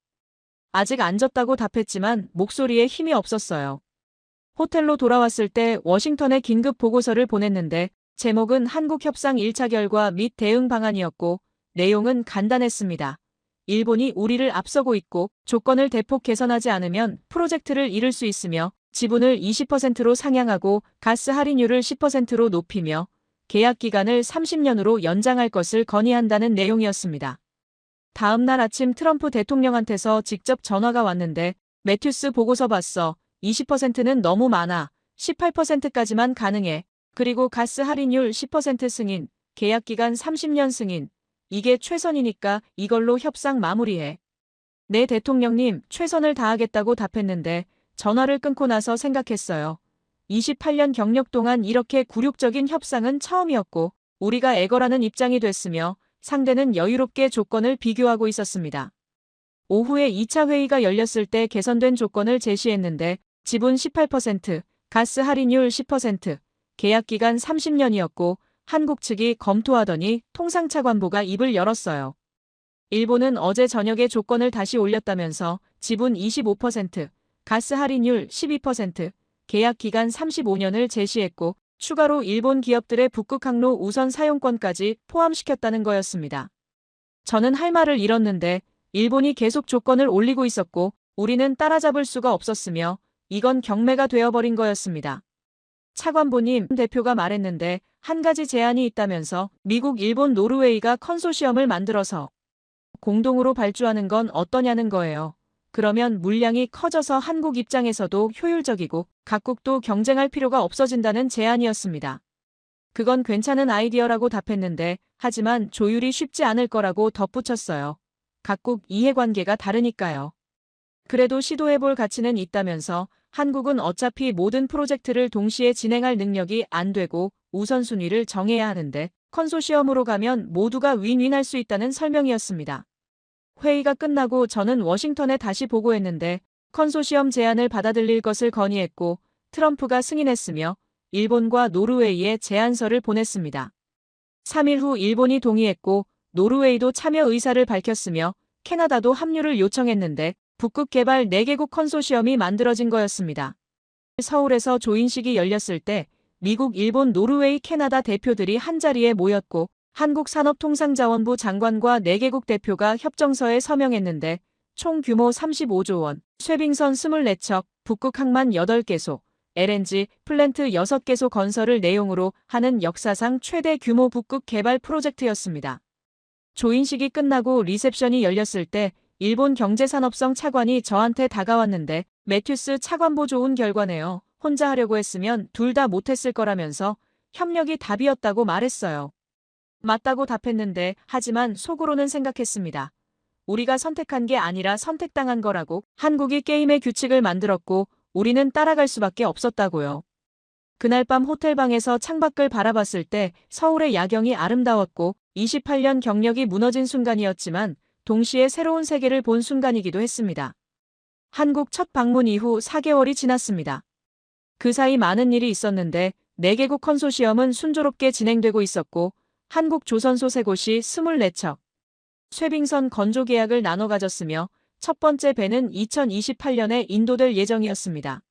아직 안 졌다고 답했지만 목소리에 힘이 없었어요. 호텔로 돌아왔을 때 워싱턴에 긴급 보고서를 보냈는데 제목은 한국 협상 1차 결과 및 대응 방안이었고 내용은 간단했습니다. 일본이 우리를 앞서고 있고 조건을 대폭 개선하지 않으면 프로젝트를 잃을 수 있으며 지분을 20%로 상향하고 가스 할인율을 10%로 높이며 계약 기간을 30년으로 연장할 것을 건의한다는 내용이었습니다. 다음 날 아침 트럼프 대통령한테서 직접 전화가 왔는데 매튜스 보고서 봤어. 20%는 너무 많아. 18%까지만 가능해. 그리고 가스 할인율 10% 승인, 계약 기간 30년 승인. 이게 최선이니까 이걸로 협상 마무리해. 네 대통령님, 최선을 다하겠다고 답했는데 전화를 끊고 나서 생각했어요. 28년 경력 동안 이렇게 굴욕적인 협상은 처음이었고 우리가 애걸하는 입장이 됐으며 상대는 여유롭게 조건을 비교하고 있었습니다. 오후에 2차 회의가 열렸을 때 개선된 조건을 제시했는데 지분 18%, 가스 할인율 10%, 계약 기간 30년이었고 한국 측이 검토하더니 통상차 관보가 입을 열었어요. 일본은 어제 저녁에 조건을 다시 올렸다면서 지분 25%, 가스 할인율 12%, 계약 기간 35년을 제시했고 추가로 일본 기업들의 북극 항로 우선 사용권까지 포함시켰다는 거였습니다. 저는 할 말을 잃었는데 일본이 계속 조건을 올리고 있었고 우리는 따라잡을 수가 없었으며 이건 경매가 되어버린 거였습니다. 차관보님 대표가 말했는데 한 가지 제안이 있다면서 미국, 일본, 노르웨이가 컨소시엄을 만들어서 공동으로 발주하는 건 어떠냐는 거예요. 그러면 물량이 커져서 한국 입장에서도 효율적이고 각국도 경쟁할 필요가 없어진다는 제안이었습니다. 그건 괜찮은 아이디어라고 답했는데 하지만 조율이 쉽지 않을 거라고 덧붙였어요. 각국 이해관계가 다르니까요. 그래도 시도해볼 가치는 있다면서 한국은 어차피 모든 프로젝트를 동시에 진행할 능력이 안 되고 우선순위를 정해야 하는데 컨소시엄으로 가면 모두가 윈윈할 수 있다는 설명이었습니다. 회의가 끝나고 저는 워싱턴에 다시 보고했는데 컨소시엄 제안을 받아들일 것을 건의했고 트럼프가 승인했으며 일본과 노르웨이에 제안서를 보냈습니다. 3일 후 일본이 동의했고 노르웨이도 참여 의사를 밝혔으며 캐나다도 합류를 요청했는데 북극 개발 4개국 컨소시엄이 만들어진 거였습니다. 서울에서 조인식이 열렸을 때 미국, 일본, 노르웨이, 캐나다 대표들이 한자리에 모였고 한국산업통상자원부 장관과 4개국 대표가 협정서에 서명했는데 총 규모 35조 원, 쇠빙선 24척, 북극 항만 8개소, LNG 플랜트 6개소 건설을 내용으로 하는 역사상 최대 규모 북극 개발 프로젝트였습니다. 조인식이 끝나고 리셉션이 열렸을 때 일본 경제산업성 차관이 저한테 다가왔는데 매튜스 차관보 좋은 결과네요. 혼자 하려고 했으면 둘 다 못했을 거라면서 협력이 답이었다고 말했어요. 맞다고 답했는데 하지만 속으로는 생각했습니다. 우리가 선택한 게 아니라 선택당한 거라고. 한국이 게임의 규칙을 만들었고 우리는 따라갈 수밖에 없었다고요. 그날 밤 호텔방에서 창밖을 바라봤을 때 서울의 야경이 아름다웠고 28년 경력이 무너진 순간이었지만 동시에 새로운 세계를 본 순간이기도 했습니다. 한국 첫 방문 이후 4개월이 지났습니다. 그 사이 많은 일이 있었는데 4개국 컨소시엄은 순조롭게 진행되고 있었고 한국 조선소 3곳이 24척, 쇠빙선 건조 계약을 나눠 가졌으며 첫 번째 배는 2028년에 인도될 예정이었습니다.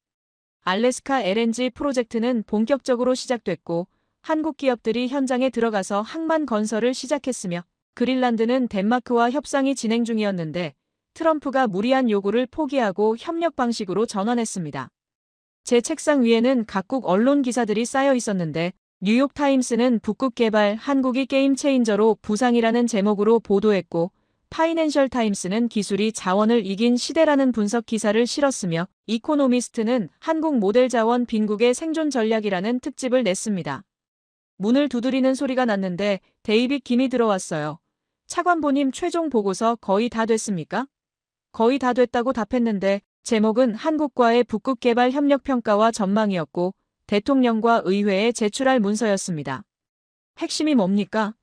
알래스카 LNG 프로젝트는 본격적으로 시작됐고 한국 기업들이 현장에 들어가서 항만 건설을 시작했으며 그린란드는 덴마크와 협상이 진행 중이었는데 트럼프가 무리한 요구를 포기하고 협력 방식으로 전환했습니다. 제 책상 위에는 각국 언론 기사들이 쌓여 있었는데 뉴욕타임스는 북극 개발 한국이 게임 체인저로 부상이라는 제목으로 보도했고 파이낸셜 타임스는 기술이 자원을 이긴 시대라는 분석 기사를 실었으며 이코노미스트는 한국 모델 자원 빈국의 생존 전략이라는 특집을 냈습니다. 문을 두드리는 소리가 났는데 데이빗 김이 들어왔어요. 차관보님 최종 보고서 거의 다 됐습니까? 거의 다 됐다고 답했는데 제목은 한국과의 북극 개발 협력 평가와 전망이었고 대통령과 의회에 제출할 문서였습니다. 핵심이 뭡니까?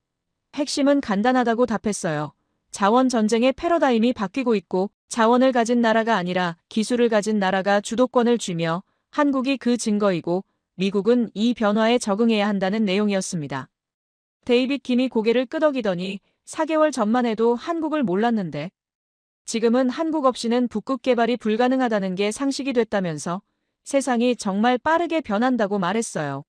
핵심은 간단하다고 답했어요. 자원 전쟁의 패러다임이 바뀌고 있고 자원을 가진 나라가 아니라 기술을 가진 나라가 주도권을 쥐며 한국이 그 증거이고 미국은 이 변화에 적응해야 한다는 내용이었습니다. 데이빗 김이 고개를 끄덕이더니 4개월 전만 해도 한국을 몰랐는데 지금은 한국 없이는 북극 개발이 불가능하다는 게 상식이 됐다면서 세상이 정말 빠르게 변한다고 말했어요.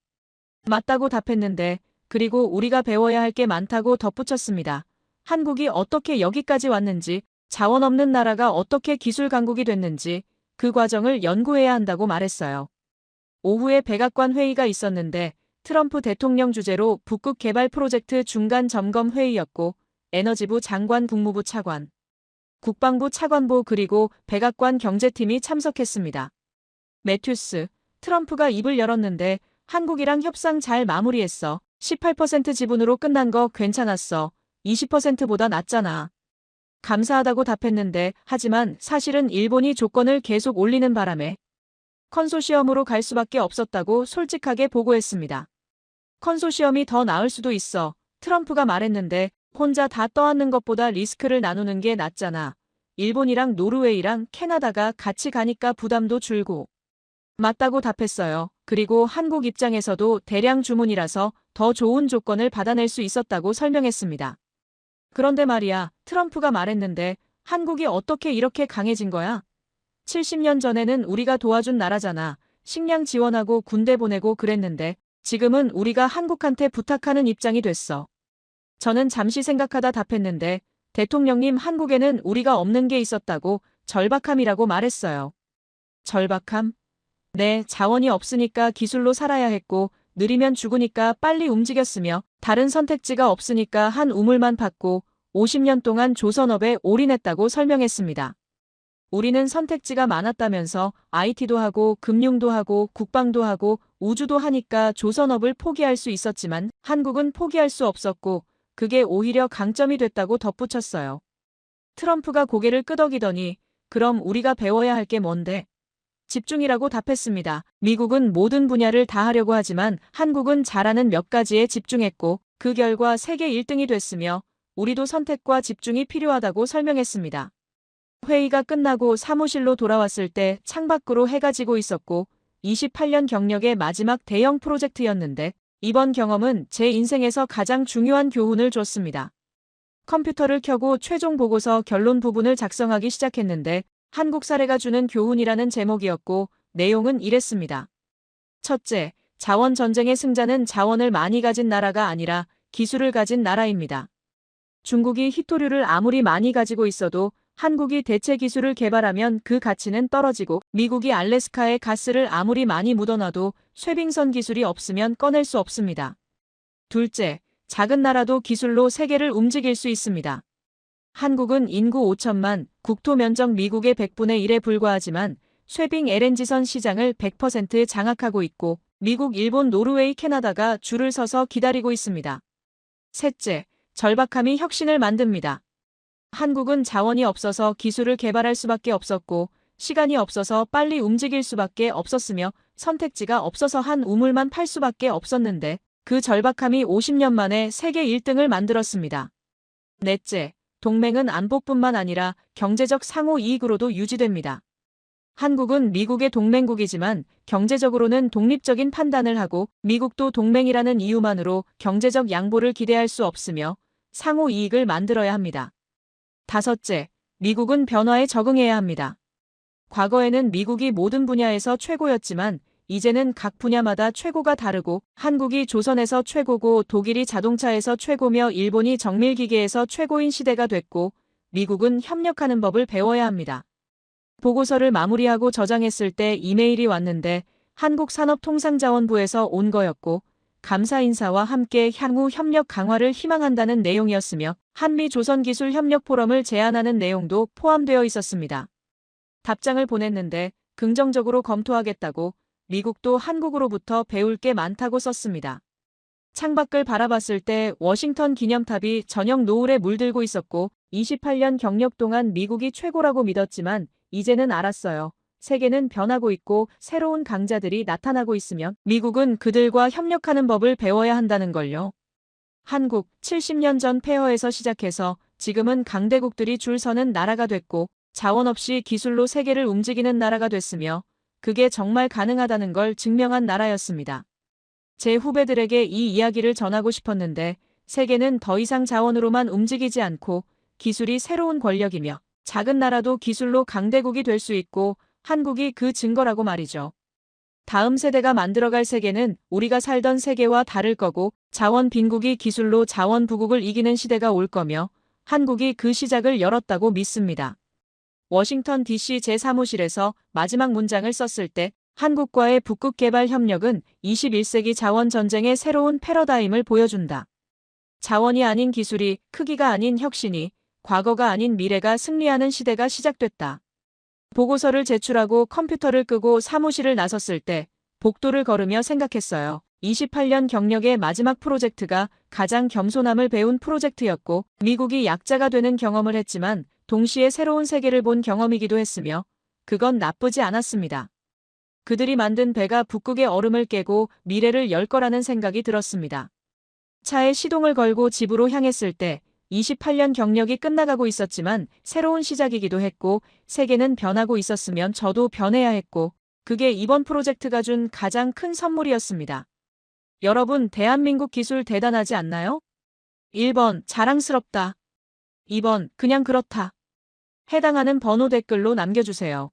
맞다고 답했는데 그리고 우리가 배워야 할 게 많다고 덧붙였습니다. 한국이 어떻게 여기까지 왔는지, 자원 없는 나라가 어떻게 기술 강국이 됐는지 그 과정을 연구해야 한다고 말했어요. 오후에 백악관 회의가 있었는데 트럼프 대통령 주재로 북극 개발 프로젝트 중간 점검 회의였고 에너지부 장관, 국무부 차관, 국방부 차관보 그리고 백악관 경제팀이 참석했습니다. 매튜스, 트럼프가 입을 열었는데 한국이랑 협상 잘 마무리했어. 18% 지분으로 끝난 거 괜찮았어. 20%보다 낫잖아. 감사하다고 답했는데 하지만 사실은 일본이 조건을 계속 올리는 바람에 컨소시엄으로 갈 수밖에 없었다고 솔직하게 보고했습니다. 컨소시엄이 더 나을 수도 있어. 트럼프가 말했는데 혼자 다 떠안는 것보다 리스크를 나누는 게 낫잖아. 일본이랑 노르웨이랑 캐나다가 같이 가니까 부담도 줄고. 맞다고 답했어요. 그리고 한국 입장에서도 대량 주문이라서 더 좋은 조건을 받아낼 수 있었다고 설명했습니다. 그런데 말이야, 트럼프가 말했는데 한국이 어떻게 이렇게 강해진 거야? 70년 전에는 우리가 도와준 나라잖아. 식량 지원하고 군대 보내고 그랬는데 지금은 우리가 한국한테 부탁하는 입장이 됐어. 저는 잠시 생각하다 답했는데 대통령님, 한국에는 우리가 없는 게 있었다고 절박함이라고 말했어요. 절박함? 네, 자원이 없으니까 기술로 살아야 했고 느리면 죽으니까 빨리 움직였으며 다른 선택지가 없으니까 한 우물만 팠고 50년 동안 조선업에 올인했다고 설명했습니다. 우리는 선택지가 많았다면서 IT도 하고 금융도 하고 국방도 하고 우주도 하니까 조선업을 포기할 수 있었지만 한국은 포기할 수 없었고 그게 오히려 강점이 됐다고 덧붙였어요. 트럼프가 고개를 끄덕이더니 그럼 우리가 배워야 할 게 뭔데? 집중이라고 답했습니다. 미국은 모든 분야를 다 하려고 하지만 한국은 잘하는 몇 가지에 집중했고 그 결과 세계 1등이 됐으며 우리도 선택과 집중이 필요하다고 설명했습니다. 회의가 끝나고 사무실로 돌아왔을 때 창밖으로 해가 지고 있었고 28년 경력의 마지막 대형 프로젝트였는데 이번 경험은 제 인생에서 가장 중요한 교훈을 줬습니다. 컴퓨터를 켜고 최종 보고서 결론 부분을 작성하기 시작했는데 한국 사례가 주는 교훈이라는 제목이었고 내용은 이랬습니다. 첫째, 자원 전쟁의 승자는 자원을 많이 가진 나라가 아니라 기술을 가진 나라입니다. 중국이 히토류를 아무리 많이 가지고 있어도 한국이 대체 기술을 개발하면 그 가치는 떨어지고 미국이 알래스카에 가스를 아무리 많이 묻어놔도 쇠빙선 기술이 없으면 꺼낼 수 없습니다. 둘째, 작은 나라도 기술로 세계를 움직일 수 있습니다. 한국은 인구 5천만, 국토 면적 미국의 100분의 1에 불과하지만 쇠빙 LNG선 시장을 100% 장악하고 있고 미국, 일본, 노르웨이, 캐나다가 줄을 서서 기다리고 있습니다. 셋째, 절박함이 혁신을 만듭니다. 한국은 자원이 없어서 기술을 개발할 수밖에 없었고 시간이 없어서 빨리 움직일 수밖에 없었으며 선택지가 없어서 한 우물만 팔 수밖에 없었는데 그 절박함이 50년 만에 세계 1등을 만들었습니다. 넷째, 동맹은 안보뿐만 아니라 경제적 상호 이익으로도 유지됩니다. 한국은 미국의 동맹국이지만 경제적으로는 독립적인 판단을 하고 미국도 동맹이라는 이유만으로 경제적 양보를 기대할 수 없으며 상호 이익을 만들어야 합니다. 다섯째, 미국은 변화에 적응해야 합니다. 과거에는 미국이 모든 분야에서 최고였지만 이제는 각 분야마다 최고가 다르고 한국이 조선에서 최고고 독일이 자동차에서 최고며 일본이 정밀기계에서 최고인 시대가 됐고 미국은 협력하는 법을 배워야 합니다. 보고서를 마무리하고 저장했을 때 이메일이 왔는데 한국산업통상자원부에서 온 거였고 감사 인사와 함께 향후 협력 강화를 희망한다는 내용이었으며 한미조선기술협력 포럼을 제안하는 내용도 포함되어 있었습니다. 답장을 보냈는데 긍정적으로 검토하겠다고 미국도 한국으로부터 배울 게 많다고 썼습니다. 창밖을 바라봤을 때 워싱턴 기념탑이 저녁 노을에 물들고 있었고 28년 경력 동안 미국이 최고라고 믿었지만 이제는 알았어요. 세계는 변하고 있고 새로운 강자들이 나타나고 있으면 미국은 그들과 협력하는 법을 배워야 한다는 걸요. 한국 70년 전 폐허에서 시작해서 지금은 강대국들이 줄 서는 나라가 됐고 자원 없이 기술로 세계를 움직이는 나라가 됐으며 그게 정말 가능하다는 걸 증명한 나라였습니다. 제 후배들에게 이 이야기를 전하고 싶었는데 세계는 더 이상 자원으로만 움직이지 않고 기술이 새로운 권력이며 작은 나라도 기술로 강대국이 될 수 있고 한국이 그 증거라고 말이죠. 다음 세대가 만들어갈 세계는 우리가 살던 세계와 다를 거고 자원 빈국이 기술로 자원 부국을 이기는 시대가 올 거며 한국이 그 시작을 열었다고 믿습니다. 워싱턴 DC 제 사무실에서 마지막 문장을 썼을 때 한국과의 북극 개발 협력은 21세기 자원 전쟁의 새로운 패러다임을 보여준다. 자원이 아닌 기술이, 크기가 아닌 혁신이, 과거가 아닌 미래가 승리하는 시대가 시작됐다. 보고서를 제출하고 컴퓨터를 끄고 사무실을 나섰을 때 복도를 걸으며 생각했어요. 28년 경력의 마지막 프로젝트가 가장 겸손함을 배운 프로젝트였고 미국이 약자가 되는 경험을 했지만 동시에 새로운 세계를 본 경험이기도 했으며 그건 나쁘지 않았습니다. 그들이 만든 배가 북극의 얼음을 깨고 미래를 열 거라는 생각이 들었습니다. 차에 시동을 걸고 집으로 향했을 때 28년 경력이 끝나가고 있었지만 새로운 시작이기도 했고 세계는 변하고 있었으면 저도 변해야 했고 그게 이번 프로젝트가 준 가장 큰 선물이었습니다. 여러분, 대한민국 기술 대단하지 않나요? 1번 자랑스럽다. 2번 그냥 그렇다. 해당하는 번호 댓글로 남겨주세요.